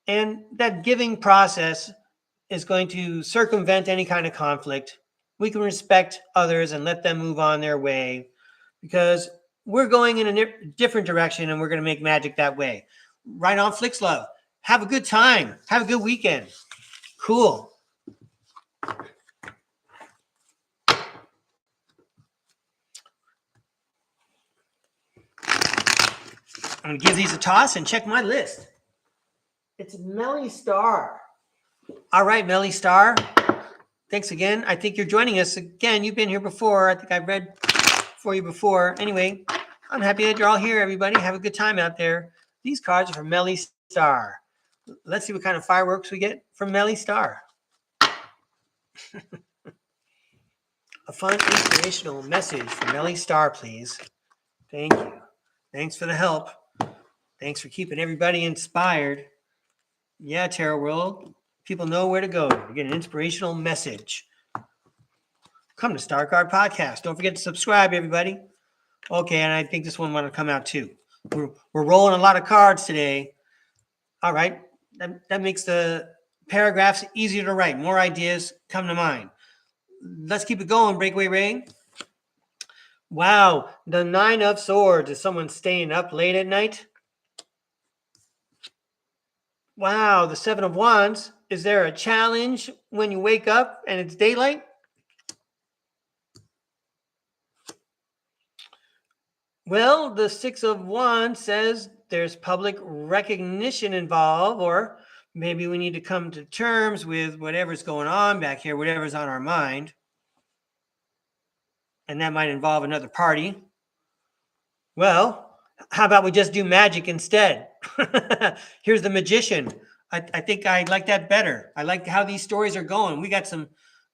And that giving process is going to circumvent any kind of conflict. We can respect others and let them move on their way because we're going in a different direction and we're going to make magic that way. Right on, Flixlove. Have a good time. Have a good weekend. Cool. I'm going to give these a toss and check my list. It's Melly Star. All right, Melly Star. Thanks again. I think you're joining us again. You've been here before. I think I've read for you before. Anyway, I'm happy that you're all here, everybody. Have a good time out there. These cards are from Melly Star. Let's see what kind of fireworks we get from Melly Star. A fun, inspirational message from Melly Star, please. Thank you. Thanks for the help. Thanks for keeping everybody inspired. Yeah, Tarot World. People know where to go to get an inspirational message. Come to Star Card Podcast. Don't forget to subscribe, everybody. Okay, and I think this one want to come out too. We're rolling a lot of cards today. All right, that makes the paragraphs easier to write. More ideas come to mind. Let's keep it going, Breakaway Ray. Wow, the 9 of Swords. Is someone staying up late at night? Wow, the 7 of Wands. Is there a challenge when you wake up and it's daylight? Well, the 6 of Wands says there's public recognition involved, or maybe we need to come to terms with whatever's going on back here, whatever's on our mind. And that might involve another party. Well, how about we just do magic instead? Here's the Magician. I think I like that better. I like how these stories are going. We got some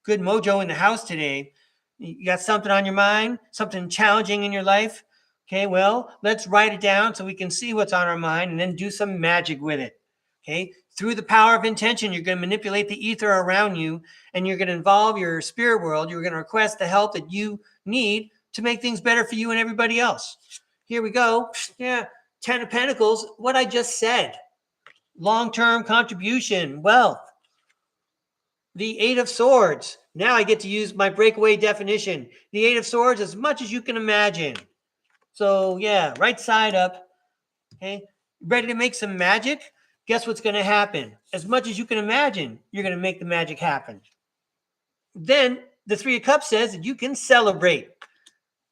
good mojo in the house today. You got something on your mind, something challenging in your life? Okay, well, let's write it down so we can see what's on our mind and then do some magic with it. Okay, through the power of intention, you're going to manipulate the ether around you and you're going to involve your spirit world. You're going to request the help that you need to make things better for you and everybody else. Here we go. Yeah, 10 of Pentacles, what I just said. Long-term contribution, wealth. The 8 of Swords. Now I get to use my breakaway definition. The 8 of Swords, as much as you can imagine. So yeah, right side up. Okay, ready to make some magic? Guess what's going to happen? As much as you can imagine, you're going to make the magic happen. Then the 3 of Cups says that you can celebrate.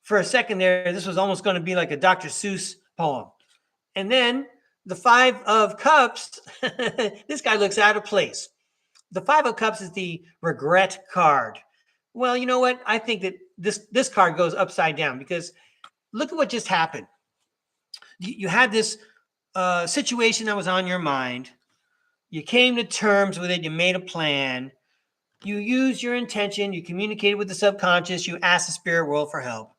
For a second there, this was almost going to be like a Dr. Seuss poem. And then the 5 of Cups, this guy looks out of place. The 5 of Cups is the regret card. Well, you know what? I think that this card goes upside down because look at what just happened. You had this situation that was on your mind. You came to terms with it. You made a plan. You used your intention. You communicated with the subconscious. You asked the spirit world for help.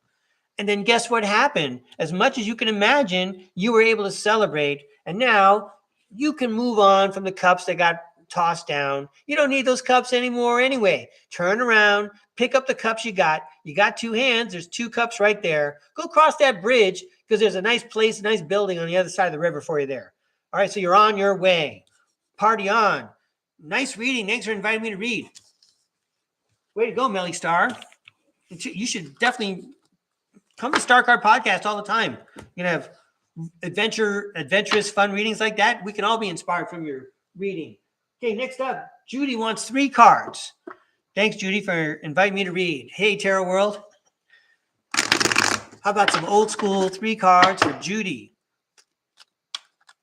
And then guess what happened? As much as you can imagine, you were able to celebrate. And now you can move on from the cups that got tossed down. You don't need those cups anymore anyway. Turn around, pick up the cups you got. You got 2 hands. There's 2 cups right there. Go cross that bridge because there's a nice place, a nice building on the other side of the river for you there. All right, so you're on your way. Party on. Nice reading. Thanks for inviting me to read. Way to go, Melly Star. You should definitely come to Star Card Podcast all the time. You're going to have adventurous, fun readings like that. We can all be inspired from your reading. Okay, next up, Judy wants 3 cards. Thanks, Judy, for inviting me to read. Hey, Tarot World. How about some old school 3 cards for Judy?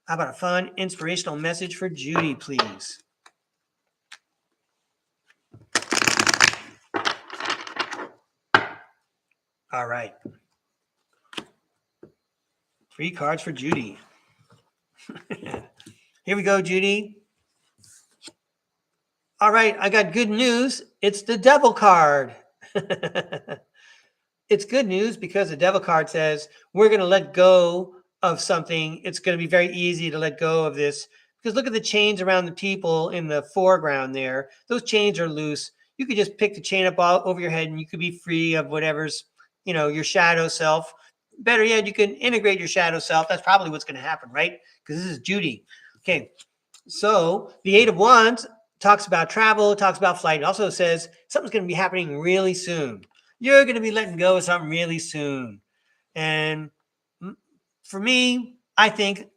How about a fun, inspirational message for Judy, please? All right. 3 cards for Judy. Here we go, Judy. All right, I got good news. It's the Devil card. It's good news because the Devil card says we're going to let go of something. It's going to be very easy to let go of this because look at the chains around the people in the foreground there. Those chains are loose. You could just pick the chain up all over your head and you could be free of whatever's, your shadow self. Better yet, you can integrate your shadow self. That's probably what's going to happen, right? Because this is Judy. Okay. So the Eight of Wands talks about travel, talks about flight. It also says something's going to be happening really soon. You're going to be letting go of something really soon. And for me, I think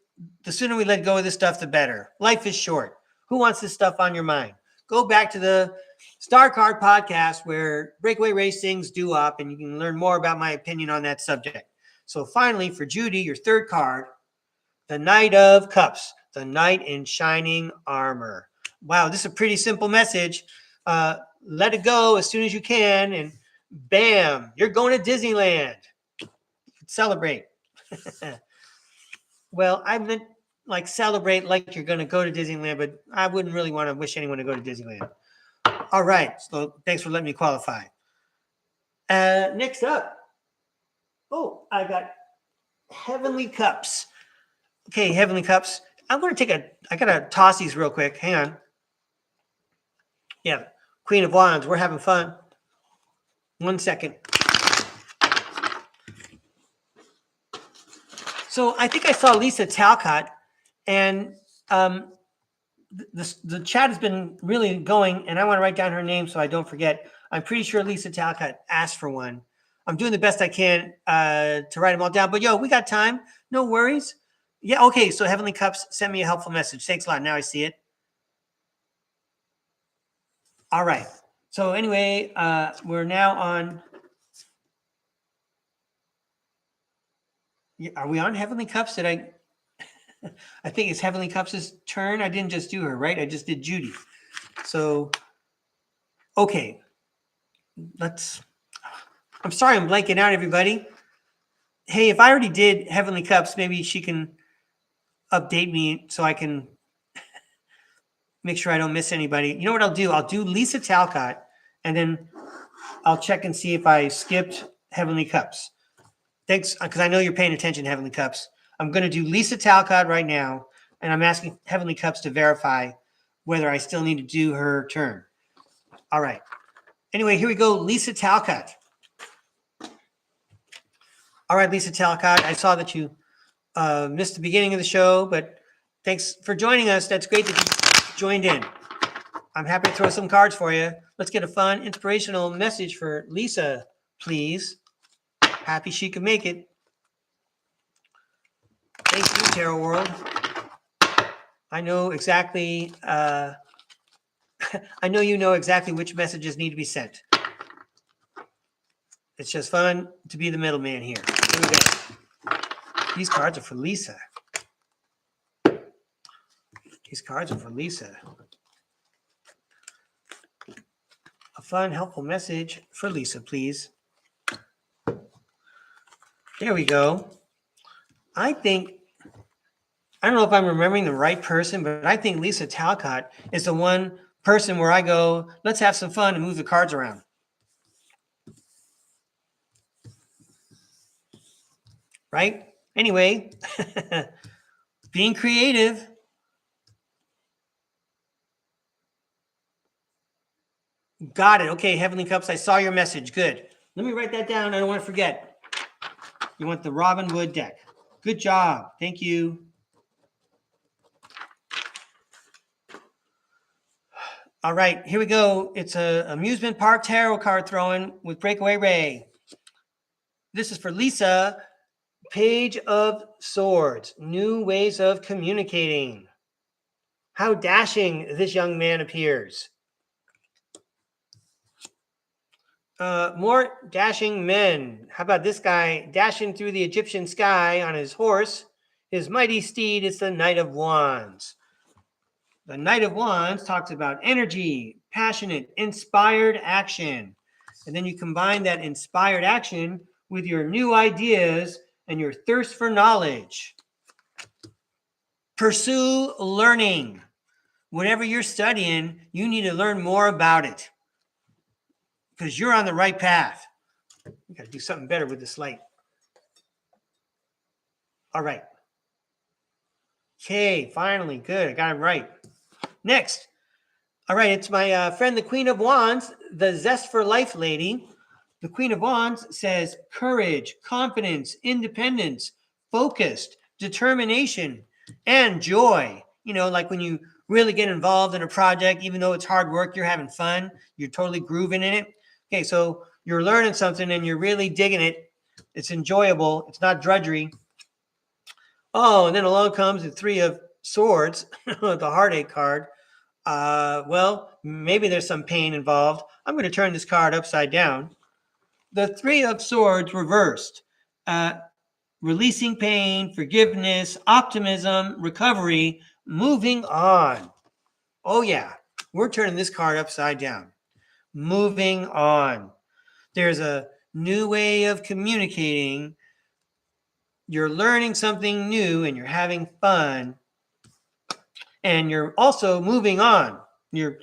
the sooner we let go of this stuff, the better. Life is short. Who wants this stuff on your mind? Go back to the Star Card Podcast where Breakaway Ray sings doo-wop, and you can learn more about my opinion on that subject. So finally, for Judy, your third card, the Knight of Cups, the Knight in shining armor. Wow, this is a pretty simple message. Let it go as soon as you can, and bam, you're going to Disneyland. Celebrate. Well, I meant like celebrate like you're going to go to Disneyland, but I wouldn't really want to wish anyone to go to Disneyland. All right. So thanks for letting me qualify. Next up. Oh, I got Heavenly Cups. Okay, Heavenly Cups. I'm going to I got to toss these real quick. Hang on. Yeah, Queen of Wands. We're having fun. 1 second. So I think I saw Lisa Talcott, and the chat has been really going, and I want to write down her name so I don't forget. I'm pretty sure Lisa Talcott asked for one. I'm doing the best I can to write them all down, but we got time. No worries. Yeah, okay, so Heavenly Cups sent me a helpful message. Thanks a lot. Now I see it. All right. So anyway, we're now on... Are we on Heavenly Cups? Did I... I think it's Heavenly Cups' turn. I didn't just do her, right? I just did Judy. So, okay. I'm sorry I'm blanking out, everybody. Hey, if I already did Heavenly Cups, maybe she can update me so I can make sure I don't miss anybody. You know what I'll do? I'll do Lisa Talcott, and then I'll check and see if I skipped Heavenly Cups. Thanks, because I know you're paying attention, Heavenly Cups. I'm going to do Lisa Talcott right now, and I'm asking Heavenly Cups to verify whether I still need to do her turn. All right. Anyway, here we go. Lisa Talcott. All right, Lisa Talcott. I saw that you missed the beginning of the show, but thanks for joining us. That's great that you joined in. I'm happy to throw some cards for you. Let's get a fun, inspirational message for Lisa, please. Happy she could make it. Thank you, Tarot World. I know exactly... I know you know exactly which messages need to be sent. It's just fun to be the middleman here. Here we go. These cards are for Lisa. These cards are for Lisa. A fun, helpful message for Lisa, please. There we go. I don't know if I'm remembering the right person, but I think Lisa Talcott is the one person where I go, let's have some fun and move the cards around. Right? Anyway, being creative. Got it. Okay, Heavenly Cups, I saw your message. Good. Let me write that down. I don't want to forget. You want the Robin Wood deck. Good job. Thank you. All right, here we go. It's a amusement park tarot card throwing with Breakaway Ray. This is for Lisa. Page of Swords. New ways of communicating. How dashing this young man appears. More dashing men. How about this guy dashing through the Egyptian sky on his horse? His mighty steed is the Knight of Wands. The Knight of Wands talks about energy, passionate, inspired action. And then you combine that inspired action with your new ideas and your thirst for knowledge. Pursue learning. Whatever you're studying, you need to learn more about it because you're on the right path. You got to do something better with this light. All right. Okay, finally. Good. I got it right. Next. All right, it's my friend, the Queen of Wands, the Zest for Life lady. The Queen of Wands says courage, confidence, independence, focused, determination, and joy. You know, like when you really get involved in a project, even though it's hard work, you're having fun, you're totally grooving in it. Okay, so you're learning something and you're really digging it. It's enjoyable. It's not drudgery. Oh, and then along comes the Three of Swords, the heartache card. Well, maybe there's some pain involved. I'm going to turn this card upside down. The Three of Swords reversed. Releasing pain, forgiveness, optimism, recovery, moving on. Oh, yeah. We're turning this card upside down. Moving on. There's a new way of communicating. You're learning something new and you're having fun. And you're also moving on. You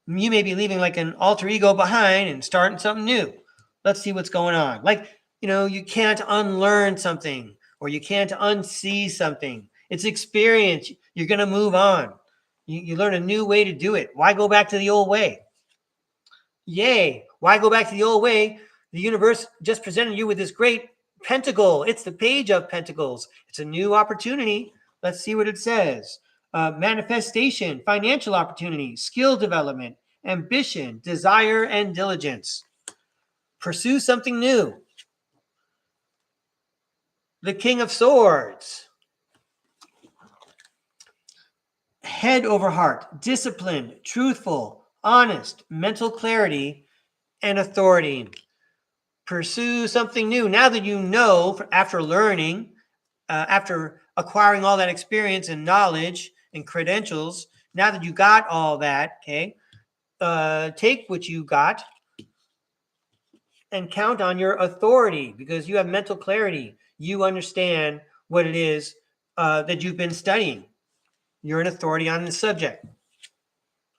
may be leaving like an alter ego behind and starting something new. Let's see what's going on. Like, you can't unlearn something or you can't unsee something. It's experience. You're going to move on. You learn a new way to do it. Why go back to the old way? Yay. Why go back to the old way? The universe just presented you with this great pentacle. It's the Page of Pentacles. It's a new opportunity. Let's see what it says. Manifestation, financial opportunity, skill development, ambition, desire, and diligence. Pursue something new. The King of Swords. Head over heart, disciplined, truthful, honest, mental clarity, and authority. Pursue something new. Now that you know, after learning, after acquiring all that experience and knowledge and credentials, now that you got all that, okay, take what you got and count on your authority because you have mental clarity. You understand what it is that you've been studying. You're an authority on the subject.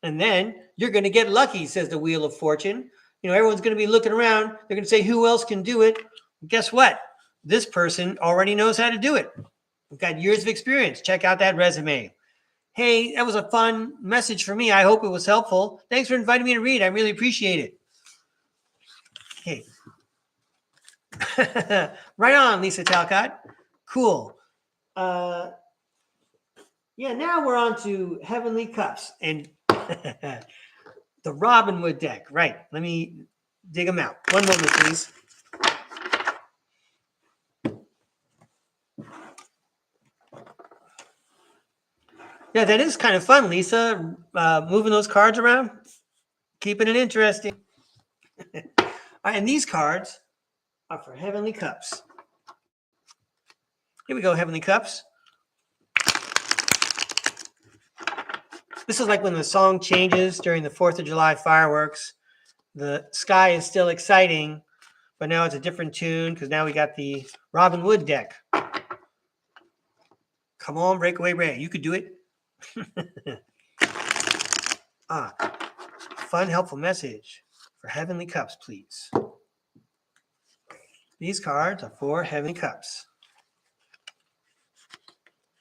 And then you're going to get lucky, says the Wheel of Fortune. Everyone's going to be looking around. They're going to say, who else can do it? Guess what? This person already knows how to do it. We've got years of experience. Check out that resume. Hey, that was a fun message for me. I hope it was helpful. Thanks for inviting me to read. I really appreciate it. Okay. Right on, Lisa Talcott. Cool. Now we're on to Heavenly Cups and the Robin Hood deck. Right. Let me dig them out. One moment, please. Yeah, that is kind of fun, Lisa. Moving those cards around, keeping it interesting. All right, and these cards are for Heavenly Cups. Here we go, Heavenly Cups. This is like when the song changes during the 4th of July fireworks. The sky is still exciting, but now it's a different tune because now we got the Robin Hood deck. Come on, Breakaway Ray. You could do it. Fun, helpful message for Heavenly Cups, please. These cards are for Heavenly Cups.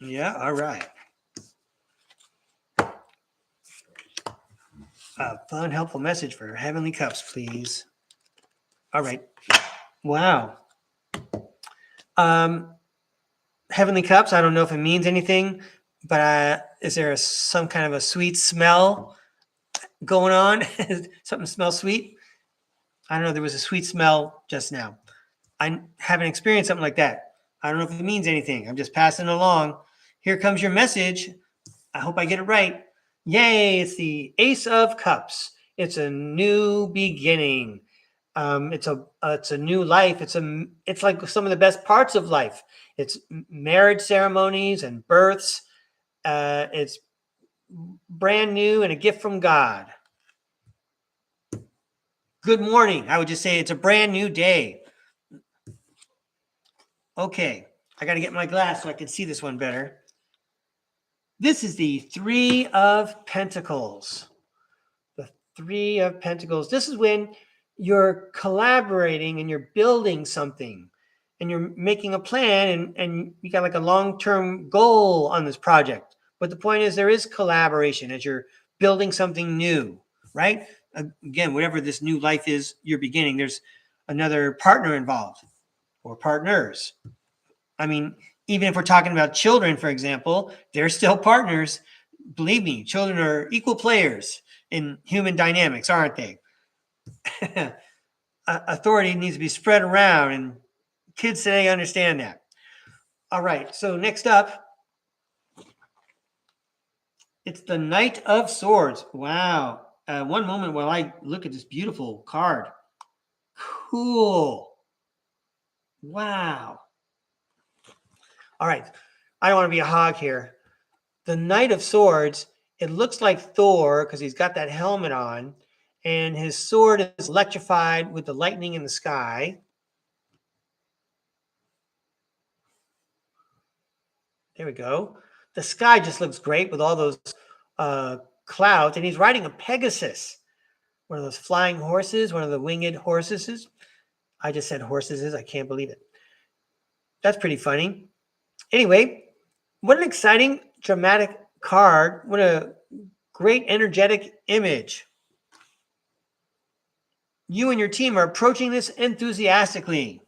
Yeah, all right. Fun, helpful message for Heavenly Cups, please. All right. Wow. Heavenly Cups, I don't know if it means anything, but is there some kind of a sweet smell going on? Something smells sweet? I don't know. There was a sweet smell just now. I haven't experienced something like that. I don't know if it means anything. I'm just passing it along. Here comes your message. I hope I get it right. Yay, it's the Ace of Cups. It's a new beginning. It's a new life. It's like some of the best parts of life. It's marriage ceremonies and births. It's brand new and a gift from God. Good morning. I would just say it's a brand new day. Okay, I got to get my glass so I can see this one better. This is the Three of Pentacles. The Three of Pentacles. This is when you're collaborating and you're building something and you're making a plan and you got like a long-term goal on this project. But the point is there is collaboration as you're building something new, right? Again, whatever this new life is you're beginning, there's another partner involved or partners. I mean, even if we're talking about children, for example, they're still partners. believe me, children are equal players in human dynamics, aren't they? Authority needs to be spread around, and kids today understand that. All right, so next up, it's the Knight of Swords. Wow. One moment while I look at this beautiful card. Cool. Wow. All right. I don't want to be a hog here. The Knight of Swords, it looks like Thor because he's got that helmet on, and his sword is electrified with the lightning in the sky. There we go. The sky just looks great with all those clouds, and he's riding a Pegasus, one of those flying horses, one of the winged horses. I just said horses. I can't believe it. That's pretty funny. Anyway, what an exciting, dramatic card. What a great, energetic image. You and your team are approaching this enthusiastically,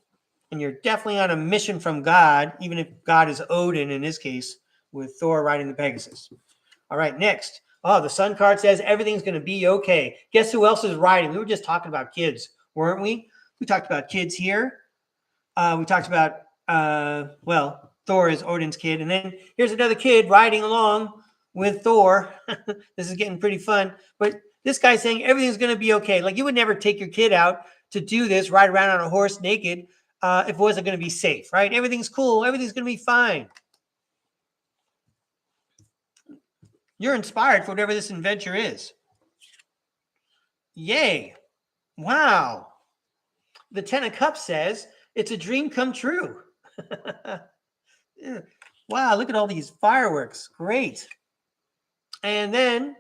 and you're definitely on a mission from God, even if God is Odin in this case, with Thor riding the Pegasus. All right, next. Oh, the Sun card says everything's going to be okay. Guess who else is riding? We were just talking about kids, weren't we? We talked about kids here. We talked about, Thor is Odin's kid. And then here's another kid riding along with Thor. This is getting pretty fun. But this guy's saying everything's going to be okay. Like, you would never take your kid out to do this, ride around on a horse naked, if it wasn't going to be safe, right? Everything's cool. Everything's going to be fine. You're inspired for whatever this adventure is. Yay. Wow. The Ten of Cups says it's a dream come true. Wow, look at all these fireworks. Great. And then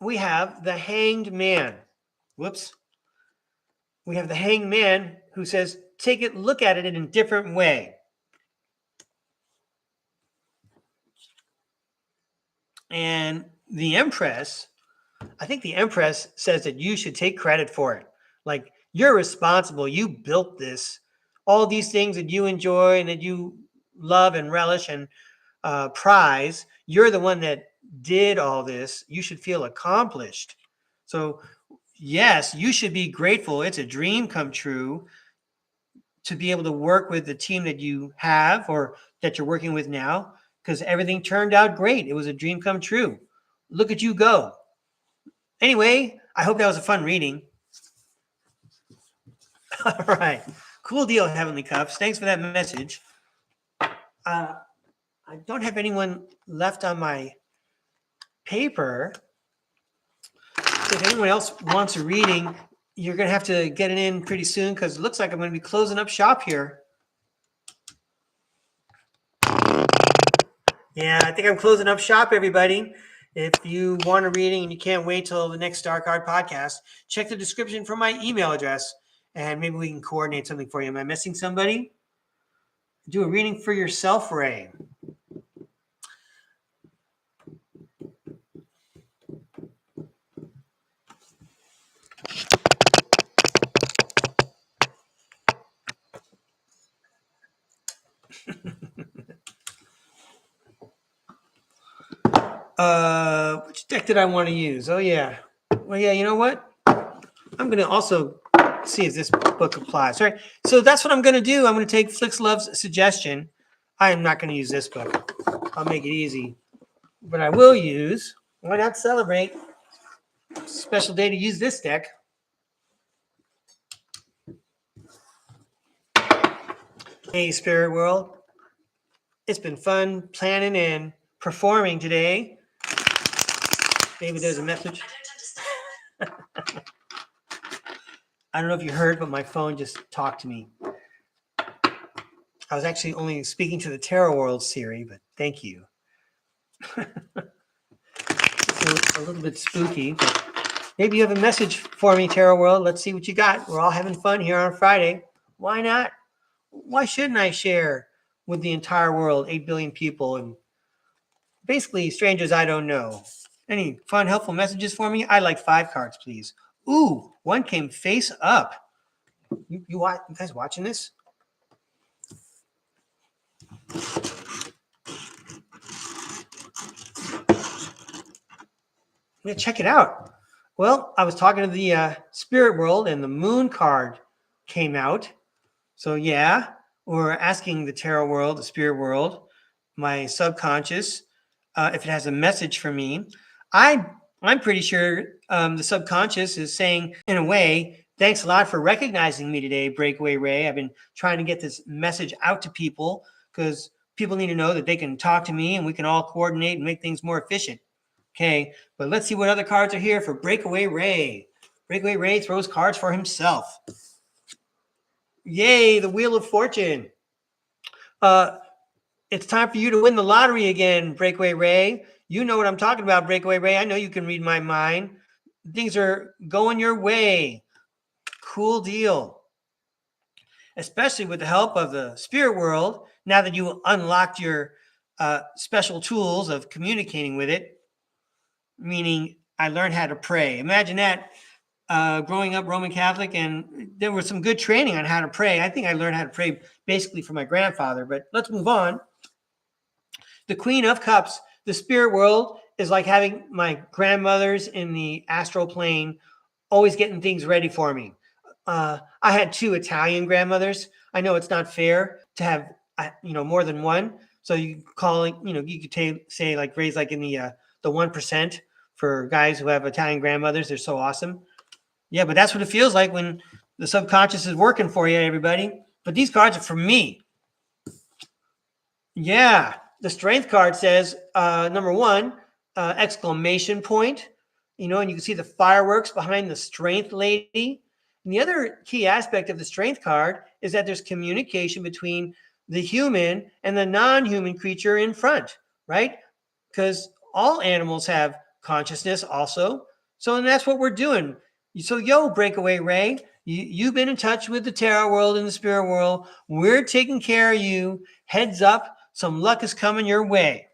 we have the Hanged Man. Whoops. We have the Hanged Man who says, look at it in a different way. And the Empress, I think the Empress says that you should take credit for it. Like, you're responsible. You built this. All these things that you enjoy and that you love and relish and prize, you're the one that did all this. You should feel accomplished. So, yes, you should be grateful. It's a dream come true to be able to work with the team that you have or that you're working with now, because everything turned out great. It was a dream come true. Look at you go. Anyway, I hope that was a fun reading. All right. Cool deal, Heavenly Cups. Thanks for that message. I don't have anyone left on my paper. So if anyone else wants a reading, you're going to have to get it in pretty soon, because it looks like I'm going to be closing up shop here. Yeah, I think I'm closing up shop, everybody. If you want a reading and you can't wait till the next Star Card podcast, check the description for my email address, and maybe we can coordinate something for you. Am I missing somebody? Do a reading for yourself, Ray. Which deck did I want to use? Oh, yeah. Well, yeah, you know what? I'm going to also see if this book applies. All right. So that's what I'm going to do. I'm going to take Flix Love's suggestion. I am not going to use this book. I'll make it easy. But I will use, why not celebrate a special day to use this deck? Hey, Spirit World. It's been fun planning and performing today. Maybe there's a message. I don't know if you heard, but my phone just talked to me. I was actually only speaking to the Tarot World Siri, but thank you. It's a little bit spooky, but maybe you have a message for me, Tarot World. Let's see what you got. We're all having fun here on Friday. Why not? Why shouldn't I share with the entire world, 8 billion people, and basically strangers I don't know? Any fun, helpful messages for me? I'd like 5 cards, please. Ooh, one came face up. You guys watching this? Yeah, check it out. Well, I was talking to the spirit world, and the moon card came out. So yeah, we're asking the tarot world, the spirit world, my subconscious, if it has a message for me. I I'm pretty sure the subconscious is saying, in a way, thanks a lot for recognizing me today, Breakaway Ray. I've been trying to get this message out to people because people need to know that they can talk to me and we can all coordinate and make things more efficient. Okay, but let's see what other cards are here for Breakaway Ray. Breakaway Ray throws cards for himself. Yay, the Wheel of Fortune. Uh, it's time for you to win the lottery again, Breakaway Ray. You know what I'm talking about, Breakaway Ray. I know you can read my mind. Things are going your way. Cool deal. Especially with the help of the spirit world, now that you unlocked your special tools of communicating with it, meaning I learned how to pray. Imagine that. Growing up Roman Catholic, and there was some good training on how to pray. I think I learned how to pray basically from my grandfather, but let's move on. The Queen of Cups, the spirit world, is like having my grandmothers in the astral plane always getting things ready for me. I had two Italian grandmothers. I know it's not fair to have more than one. So you call it, you could say like Ray's like in the 1% for guys who have Italian grandmothers. They're so awesome. Yeah, but that's what it feels like when the subconscious is working for you, everybody. But these cards are for me. Yeah, the strength card says number one, exclamation point. And you can see the fireworks behind the strength lady. And the other key aspect of the strength card is that there's communication between the human and the non-human creature in front, right? Because all animals have consciousness also. So and that's what we're doing. So, Breakaway Ray, you've been in touch with the tarot world and the spirit world. We're taking care of you. Heads up, some luck is coming your way.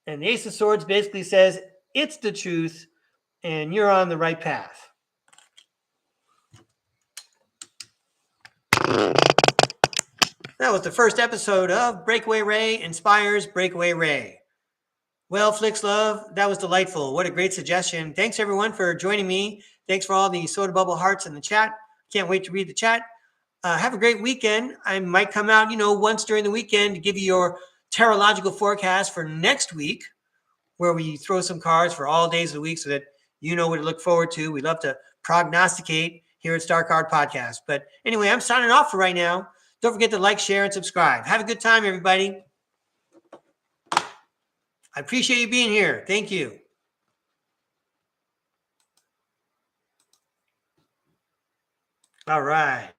And the Ace of Swords basically says, it's the truth, and you're on the right path. That was the first episode of Breakaway Ray Inspires Breakaway Ray. Well, Flicks Love, that was delightful. What a great suggestion. Thanks, everyone, for joining me. Thanks for all the soda bubble hearts in the chat. Can't wait to read the chat. Have a great weekend. I might come out, once during the weekend to give you your tarological forecast for next week, where we throw some cards for all days of the week so that you know what to look forward to. We love to prognosticate here at Star Card Podcast. But anyway, I'm signing off for right now. Don't forget to like, share, and subscribe. Have a good time, everybody. I appreciate you being here. Thank you. All right.